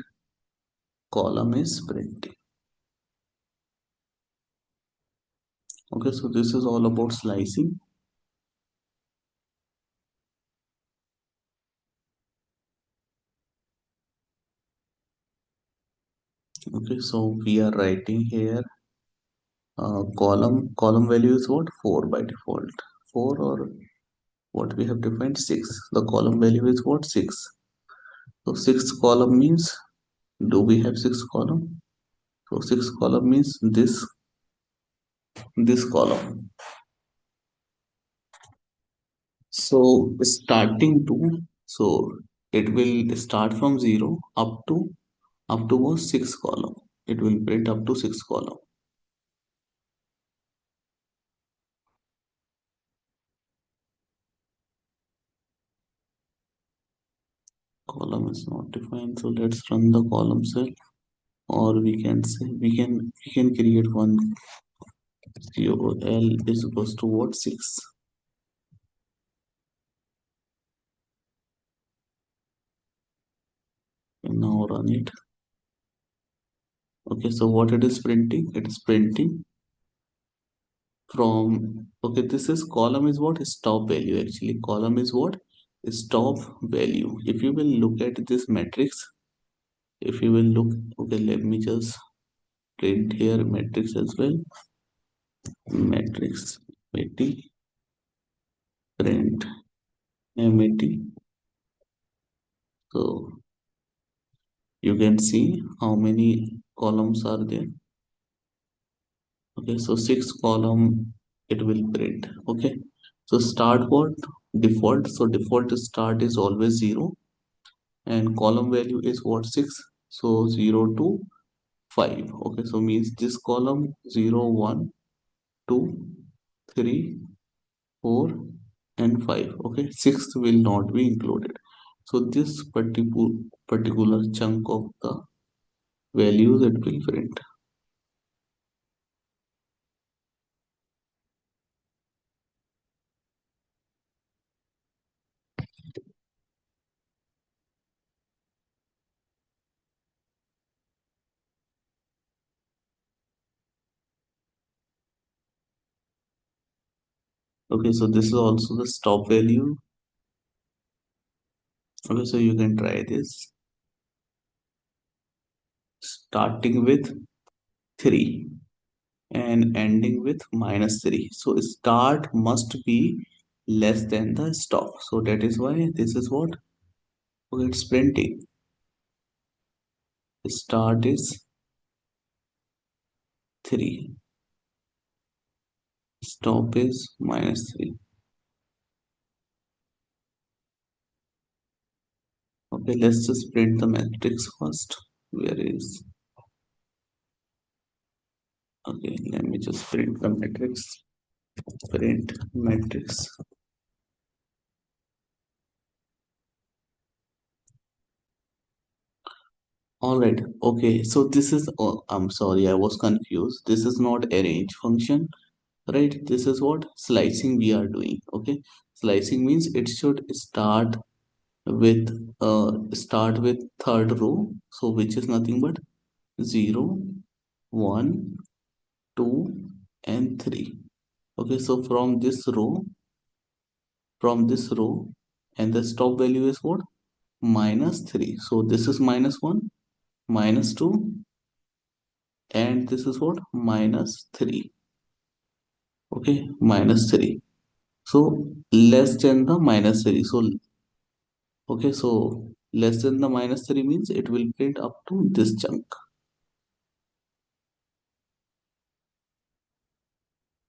column is printing? Okay, so this is all about slicing. Okay, so we are writing here column value is what? 4 by default. 4 or what we have defined? 6. The column value is what? 6. So sixth column means, do we have sixth column? So sixth column means this column. So starting to, so it will start from 0 up to was sixth column. It will print up to sixth column. column is not defined, so let's run the column cell, or we can say we can create one col is equals to what, 6, and now run it. Okay, so what it is printing, it is printing from, okay, this is column is what, stop value. Actually column is what, stop value. If you will look at this matrix, if you will look, okay, let me just print here matrix as well. Matrix mat print mat, so you can see how many columns are there. Okay, so 6 column it will print. Okay, so start what, default, so default start is always 0, and column value is what, 6, so 0 to 5. Okay, so means this column 0 1 2 3 4 and 5. Okay, sixth will not be included, so this particular chunk of the values it will print. Okay, so this is also the stop value. Okay, so you can try this, starting with 3 and ending with -3. So start must be less than the stop. So that is why this is what, okay, it's printing. Start is 3, stop is -3. Okay, let's just print the matrix first. Where is, okay, let me just print the matrix. Print matrix. All right. Okay, so this is, oh, I'm sorry, I was confused. This is not arrange function, right? This is what slicing we are doing. Okay, slicing means it should with start with third row, so which is nothing but 0 1 2 and 3. Okay, so from this row, and the stop value is what, -3. So this is -1, -2, and this is what, -3. Okay, -3. So less than the -3. So okay, so less than the -3 means it will print up to this chunk.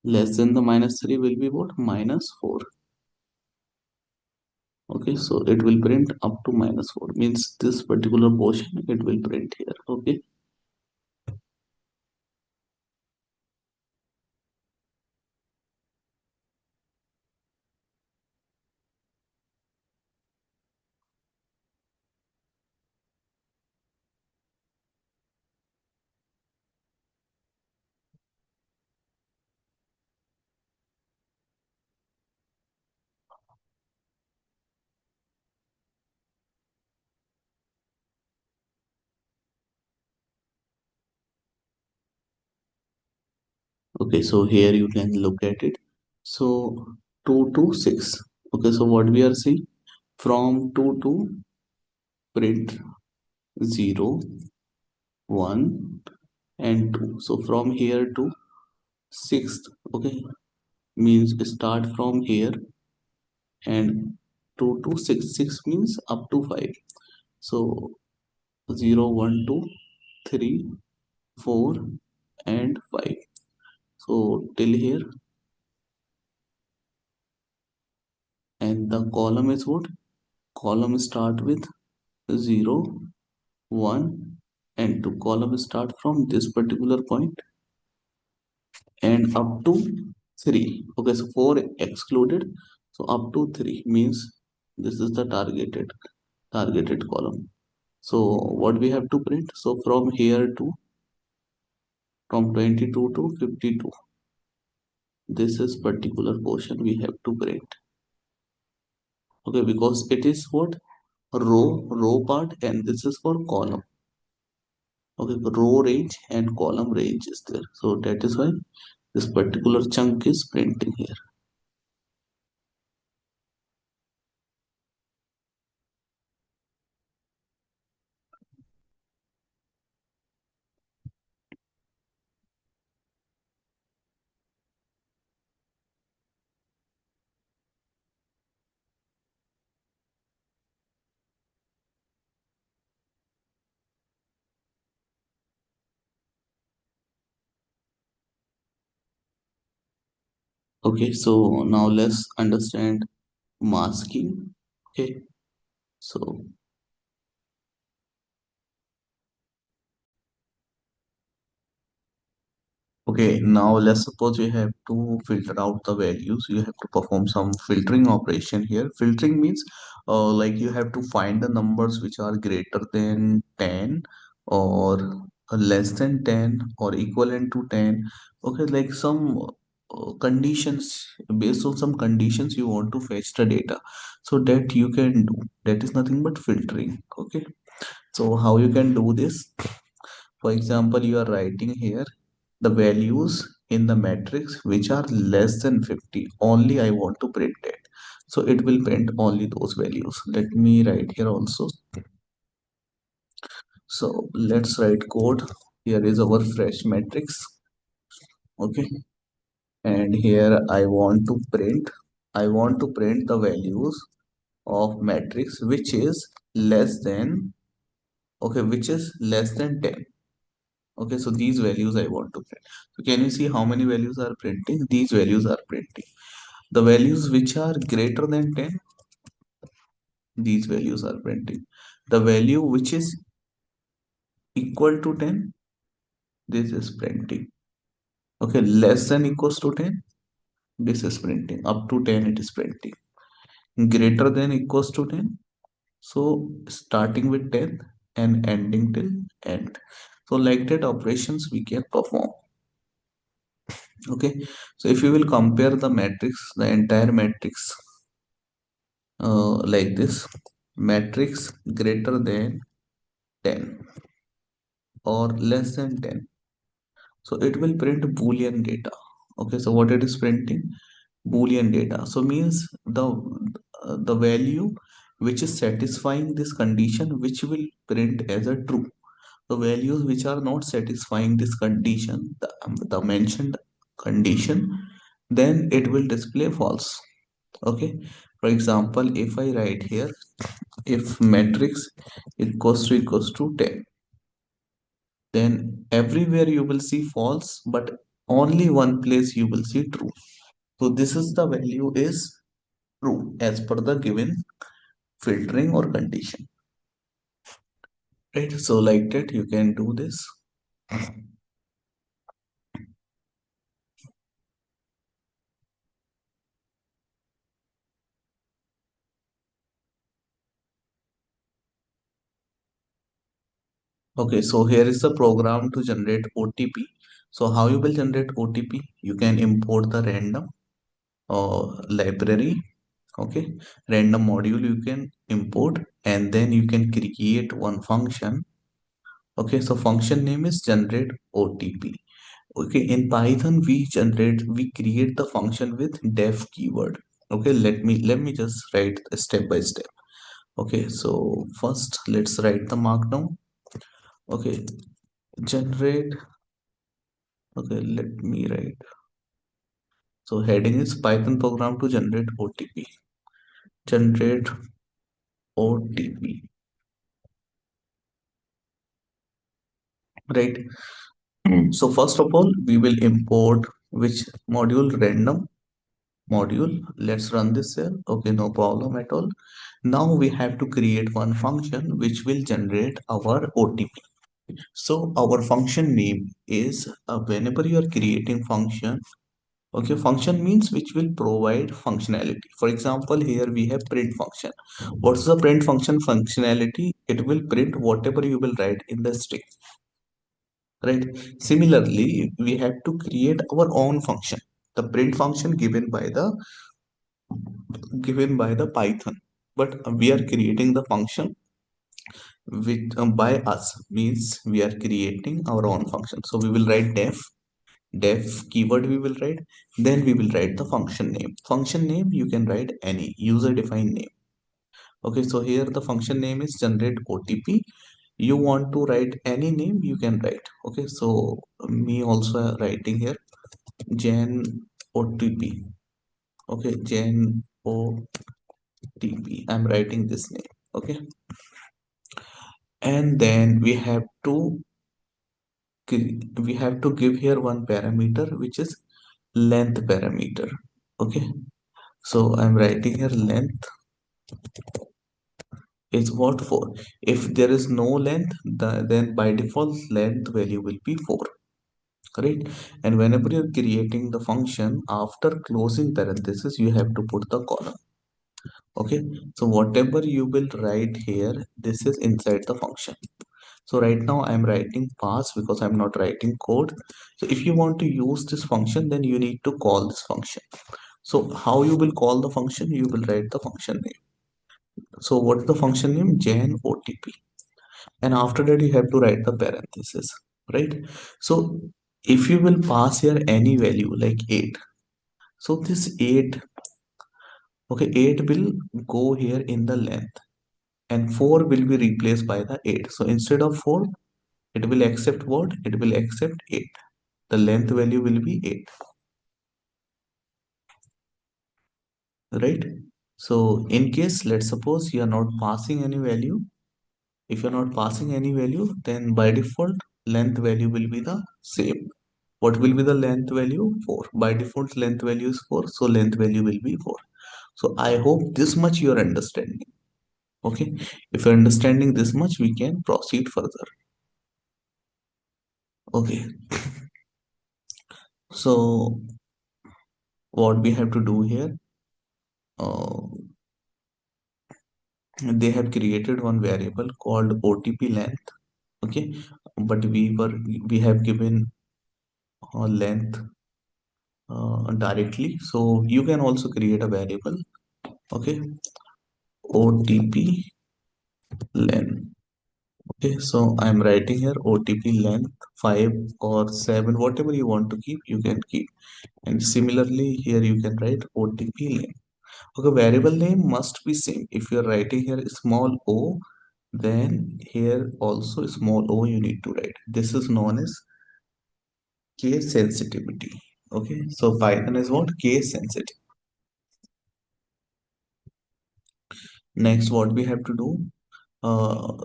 Less than the -3 will be what, -4. Okay, so it will print up to -4, means this particular portion it will print here. Okay, okay, so here you can look at it. So 2 to 6. Okay, so what we are seeing, from 2 to print 0 1 and 2. So from here to 6th, okay, means start from here, and 2 to 6, 6 means up to 5. So 0 1 2 3 4 and 5. So till here, and the column is what, column start with 0 1 and 2. Column start from this particular point and up to 3. Okay, so 4 excluded, so up to 3 means this is the targeted. targeted column. So what we have to print? So from here to from 22 to 52, this is particular portion we have to print. Okay, because it is what row part, and this is for column. Okay, row range and column range is there. So that is why this particular chunk is printing here. Okay, so now let's understand masking. Okay, so okay, now let's suppose you have to filter out the values. You have to perform some filtering operation here. Filtering means like you have to find the numbers which are greater than 10 or less than 10 or equivalent to 10. Okay, like some conditions, based on some conditions you want to fetch the data. So that you can do. That is nothing but filtering. Okay, so how you can do this? For example, you are writing here the values in the matrix which are less than 50. Only I want to print it. So it will print only those values. Let me write here also. So let's write code. Here is our fresh matrix. Okay. And here I want to print the values of matrix which is less than, okay, which is less than 10. Okay, so these values I want to print. So can you see how many values are printing? These values are printing. The values which are greater than 10, these values are printing. The value which is equal to 10, this is printing. Okay, less than equals to 10, this is printing. Up to 10, it is printing. Greater than equals to 10, so starting with 10 and ending till end. So like that operations we can perform. Okay, so if you will compare the matrix, the entire matrix, like this, matrix greater than 10 or less than 10, so it will print boolean data. Okay, so what it is printing? Boolean data. So means the value which is satisfying this condition, which will print as a true. The values which are not satisfying this condition, the mentioned condition, then it will display false. Okay, for example, if I write here, if matrix equals to 10, then everywhere you will see false, but only one place you will see true. So this is the value is true as per the given filtering or condition, right? So like that you can do this. Okay, so here is the program to generate OTP. So how you will generate OTP? You can import the random library. Okay, random module you can import, and then you can create one function. Okay, so function name is generate OTP. Okay, in Python we create the function with def keyword. Okay, let me just write step by step. Okay, so first let's write the markdown. Okay, generate. Okay, let me write. So heading is Python program to generate OTP. Generate OTP. Right. So first of all, we will import which module? Random module. Let's run this cell. Okay, no problem at all. Now we have to create one function which will generate our OTP. So our function name is whenever you are creating function, Okay, function means which will provide functionality. For example, here we have print function. What's the print function functionality? It will print whatever you will write in the string, right? Similarly, we have to create our own function, the print function given by the Python. But we are creating the function which by us means we are creating our own function. So we will write def keyword we will write, then we will write the function name you can write any user defined name. Okay, so here the function name is generate OTP. You want to write any name you can write. Okay, so me also writing here gen OTP. Okay, gen OTP, I'm writing this name. Okay, and then we have to give here one parameter which is length parameter. Okay, so I'm writing here length is what 4. If there is no length, then by default length value will be 4, right? And whenever you're creating the function, after closing parenthesis you have to put the column. Okay, so whatever you will write here, this is inside the function. So right now I'm writing pass because I'm not writing code. So if you want to use this function, then you need to call this function. So how you will call the function? You will write the function name. So what's the function name? Gen OTP. And after that you have to write the parenthesis, right? So if you will pass here any value like 8, so this 8, okay, 8 will go here in the length and 4 will be replaced by the 8. So instead of 4, it will accept what? It will accept 8. The length value will be 8, right? So in case, let's suppose you are not passing any value. If you're not passing any value, then by default length value will be the same. What will be the length value? 4. By default length value is 4, so length value will be 4. So I hope this much you are understanding. Okay, if you're understanding this much, we can proceed further. Okay, so what we have to do here, uh, they have created one variable called OTP length. Okay, but we have given length directly, so you can also create a variable. Okay, OTP length. Okay, so I'm writing here OTP length 5 or 7, whatever you want to keep, you can keep. And similarly here you can write OTP length. Okay, variable name must be same. If you're writing here small o, then here also small o you need to write. This is known as case sensitivity. Okay, so Python is what? Case sensitive. Next, what we have to do,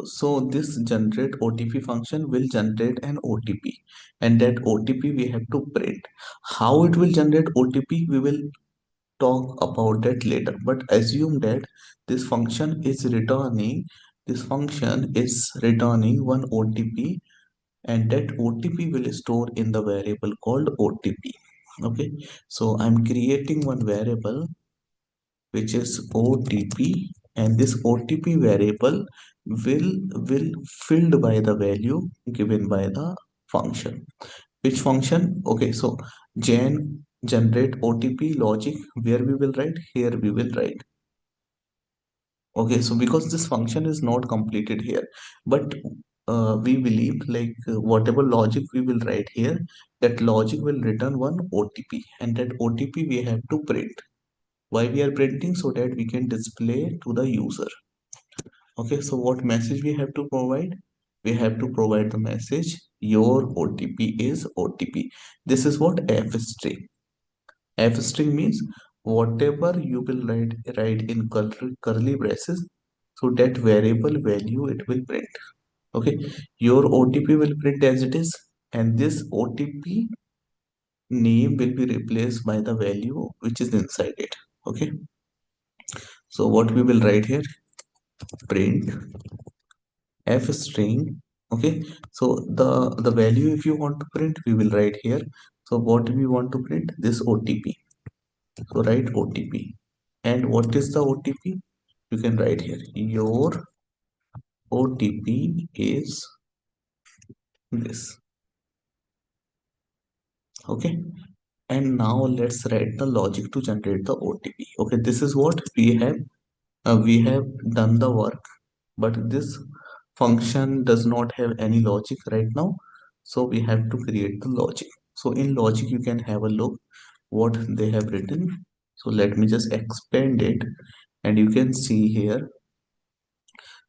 so this generate OTP function will generate an OTP, and that OTP we have to print. How it will generate OTP, we will talk about that later. But assume that this function is returning one OTP, and that OTP will store in the variable called OTP. Okay, so I'm creating one variable which is OTP, and this OTP variable will filled by the value given by the function. Which function? Okay, so generate OTP logic, where we will write here, we will write. Okay, so because this function is not completed here, but we believe like whatever logic we will write here, that logic will return one OTP, and that OTP we have to print. Why we are printing? So that we can display to the user. Okay, so what message we have to provide? We have to provide the message your OTP is OTP. This is what f string. F string means whatever you will write in curly braces, so that variable value it will print. Okay, your OTP will print as it is, and this OTP name will be replaced by the value which is inside it. Okay, so what we will write here, print f string. Okay, so the value if you want to print, we will write here So what we want to print? This OTP. So write OTP. And what is the OTP? You can write here. Your OTP is this. Okay. And now let's write the logic to generate the OTP. Okay, this is what we have done the work, but this function does not have any logic right now, so we have to create the logic. So in logic you can have a look what they have written. So let me just expand it, and you can see here.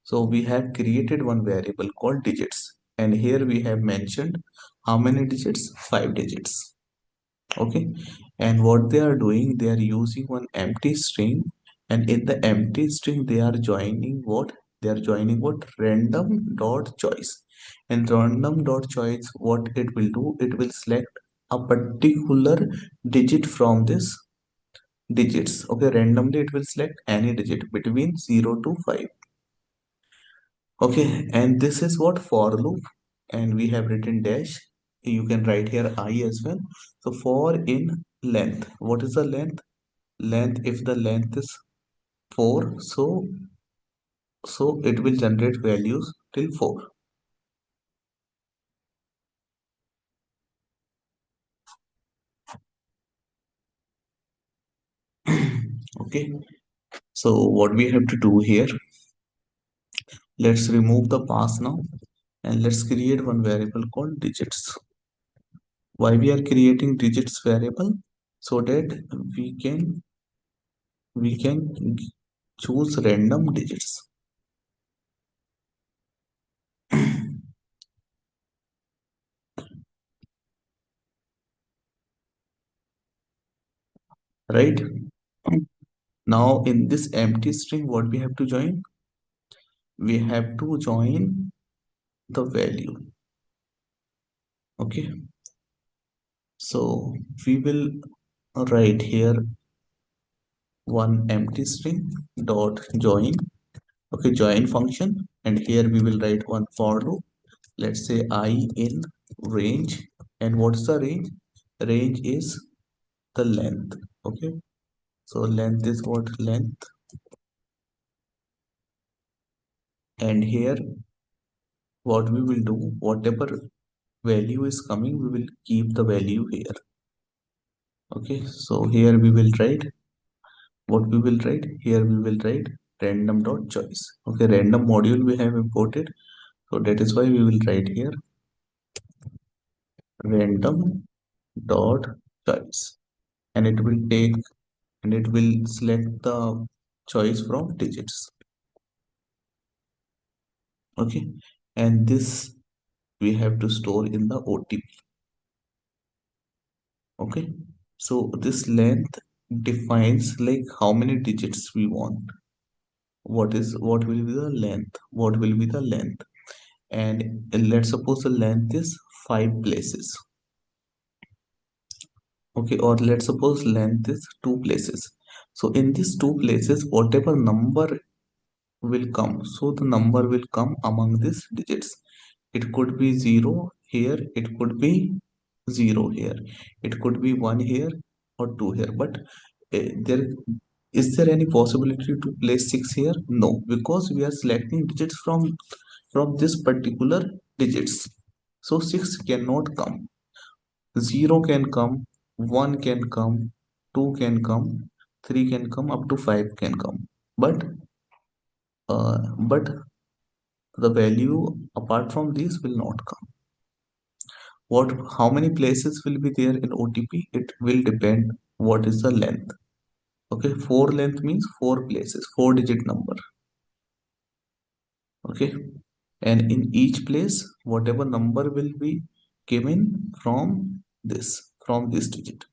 So we have created one variable called digits, and here we have mentioned how many digits? 5 digits. Okay, and what they are doing, they are using one empty string, and in the empty string they are joining what? They are joining what? Random dot choice. And random dot choice, what it will do, it will select a particular digit from this digits. Okay, randomly it will select any digit between 0 to 5. Okay, and this is what? For loop, and we have written dash. You can write here I as well. So for in length, what is the length? Length, if the length is 4, so it will generate values till 4. Okay, so what we have to do here, let's remove the pass now, and let's create one variable called digits. Why we are creating digits variable? So that we can we can choose random digits. Right. Now in this empty string, what we have to join? We have to join the value. Okay, so we will write here one empty string dot join. Okay, join function, and here we will write one for loop. Let's say I in range, and what's the range? Range is the length. Okay, so length is what? Length. And here what we will do, whatever value is coming, we will keep the value here. Okay, so here we will write what we will write here. We will write random dot choice. Okay, random module we have imported, so that is why we will write here random dot choice, and it will take, and it will select the choice from digits. Okay, and this we have to store in the OTP. Okay, so this length defines like how many digits we want. What will be the length? What will be the length? And let's suppose the length is 5 places. Okay, or let's suppose length is 2 places. So in these 2 places, whatever number will come, so the number will come among these digits. It could be 0 here, it could be 0 here, it could be 1 here, or 2 here. But there is there any possibility to place 6 here? No, because we are selecting digits from this particular digits. So 6 cannot come. 0 can come, 1 can come, 2 can come, 3 can come, up to 5 can come. But the value apart from these will not come. What? How many places will be there in OTP? It will depend what is the length. Okay, 4 length means 4 places, 4-digit number. Okay, and in each place, whatever number will be given from this digit.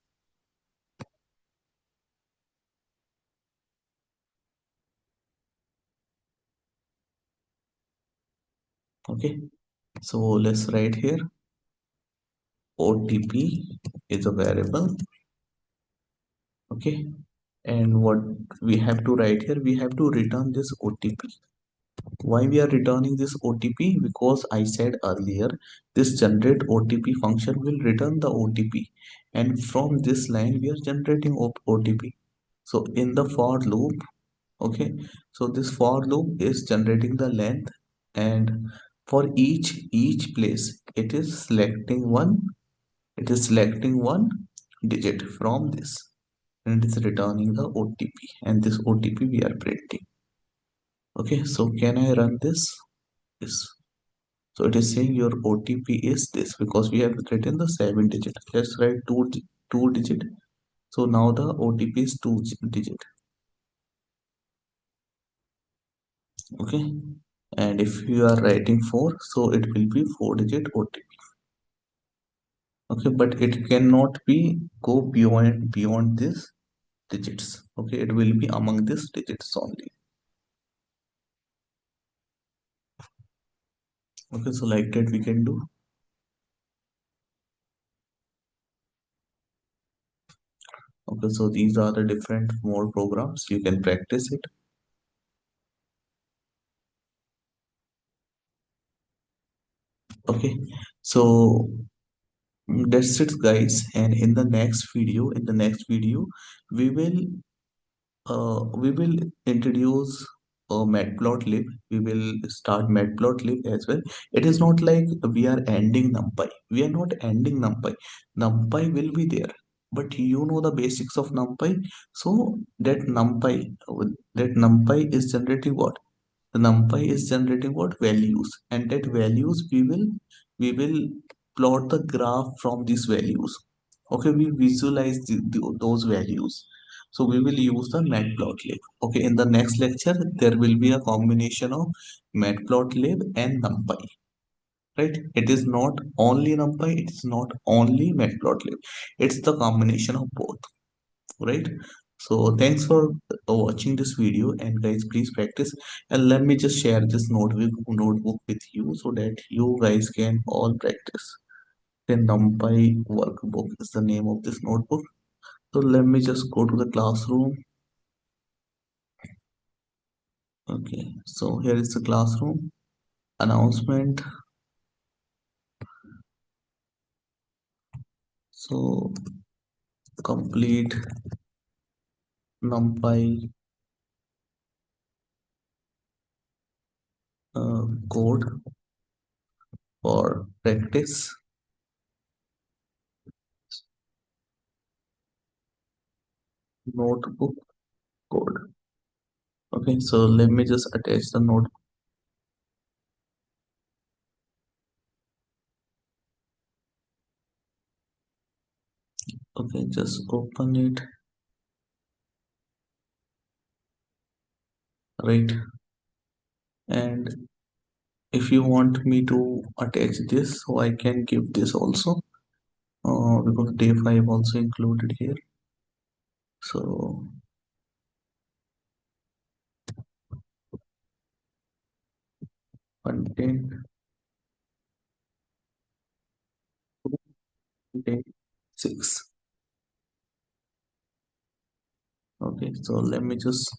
Okay, so let's write here OTP is a variable. Okay, and what we have to write here, we have to return this OTP. Why we are returning this OTP? Because I said earlier, this generate OTP function will return the OTP, and from this line we are generating OTP. So in the for loop, okay, so this for loop is generating the length, and for each place it is selecting one digit from this, and it is returning the OTP, and this OTP we are printing. Okay, so can I run this? Yes. So it is saying your OTP is this, because we have written the 7 digit. Let's write two digit. So now the OTP is digit. Okay. And if you are writing 4, so it will be 4 digit OTP. Okay, but it cannot be go beyond this digits. Okay, it will be among these digits only. Okay, so like that we can do. Okay, so these are the different more programs. You can practice it. Okay, so that's it guys, and in the next video we will introduce Matplotlib. We will start Matplotlib as well. It is not like we are ending NumPy. We are not ending NumPy. NumPy will be there, but you know the basics of NumPy. So that NumPy is generating what? The NumPy is generating what? Values, and that values we will plot the graph from these values. Okay, we visualize those values. So we will use the Matplotlib. Okay, in the next lecture there will be a combination of Matplotlib and NumPy. Right? It is not only NumPy. It is not only Matplotlib. It's the combination of both. Right? So thanks for watching this video, and guys please practice, and let me just share this notebook with you so that you guys can all practice. The NumPy workbook is the name of this notebook. So let me just go to the classroom. Okay, so here is the classroom announcement. So complete NumPy code for practice notebook code. Okay, so let me just attach the note. Okay, just open it. Right, and if you want me to attach this, so I can give this also, because day 5 also included here. So content day 6. Okay, so let me just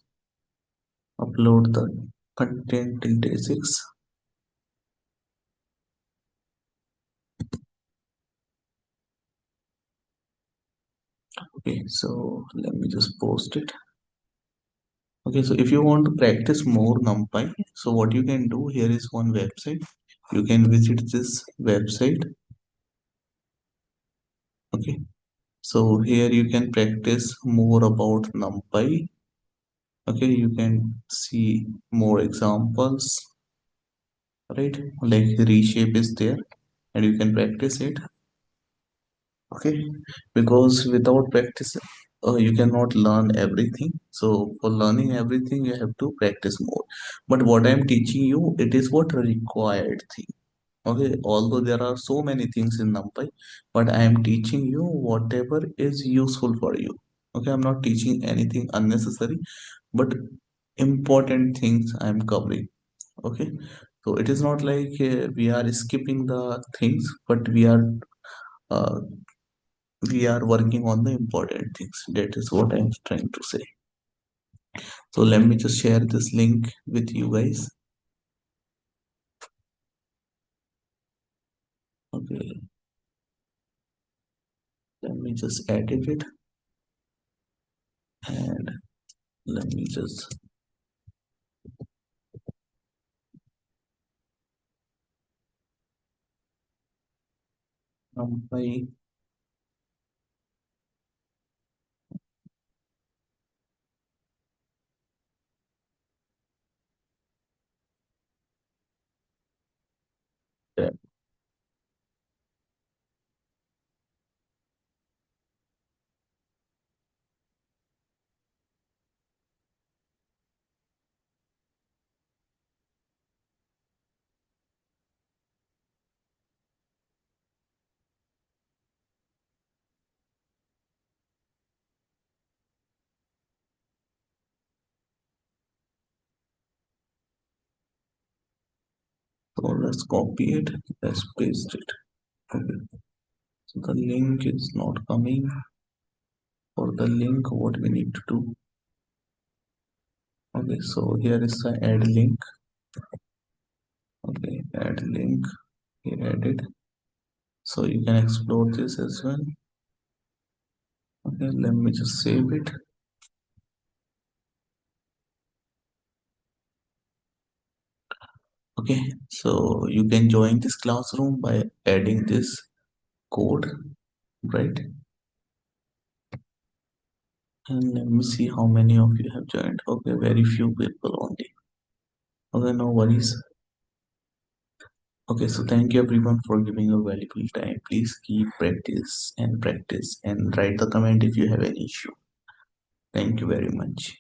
upload the content in day 6. Okay, so let me just post it. Okay, so if you want to practice more NumPy, so what you can do, here is one website. You can visit this website. Okay, so here you can practice more about NumPy. Okay, you can see more examples, right? Like reshape is there, and you can practice it. Okay, because without practice you cannot learn everything. So for learning everything you have to practice more, but what I'm teaching you, it is what required thing. Okay, although there are so many things in NumPy, but I am teaching you whatever is useful for you. Okay, I'm not teaching anything unnecessary, but important things I'm covering. Okay, so it is not like we are skipping the things, but uh, we are working on the important things. That is what I'm trying to say. So let me just share this link with you guys. me just edit it, and let me just NumPy. Yeah. So let's copy it, let's paste it. Okay. So the link is not coming. For the link, what we need to do? Okay, so here is the add link. Okay, add link. Here added. So you can explore this as well. Okay, let me just save it. Okay, so you can join this classroom by adding this code, right? And let me see how many of you have joined. Okay, very few people only. Okay, no worries. Okay, so thank you everyone for giving your valuable time. Please keep practice and write the comment if you have any issue. Thank you very much.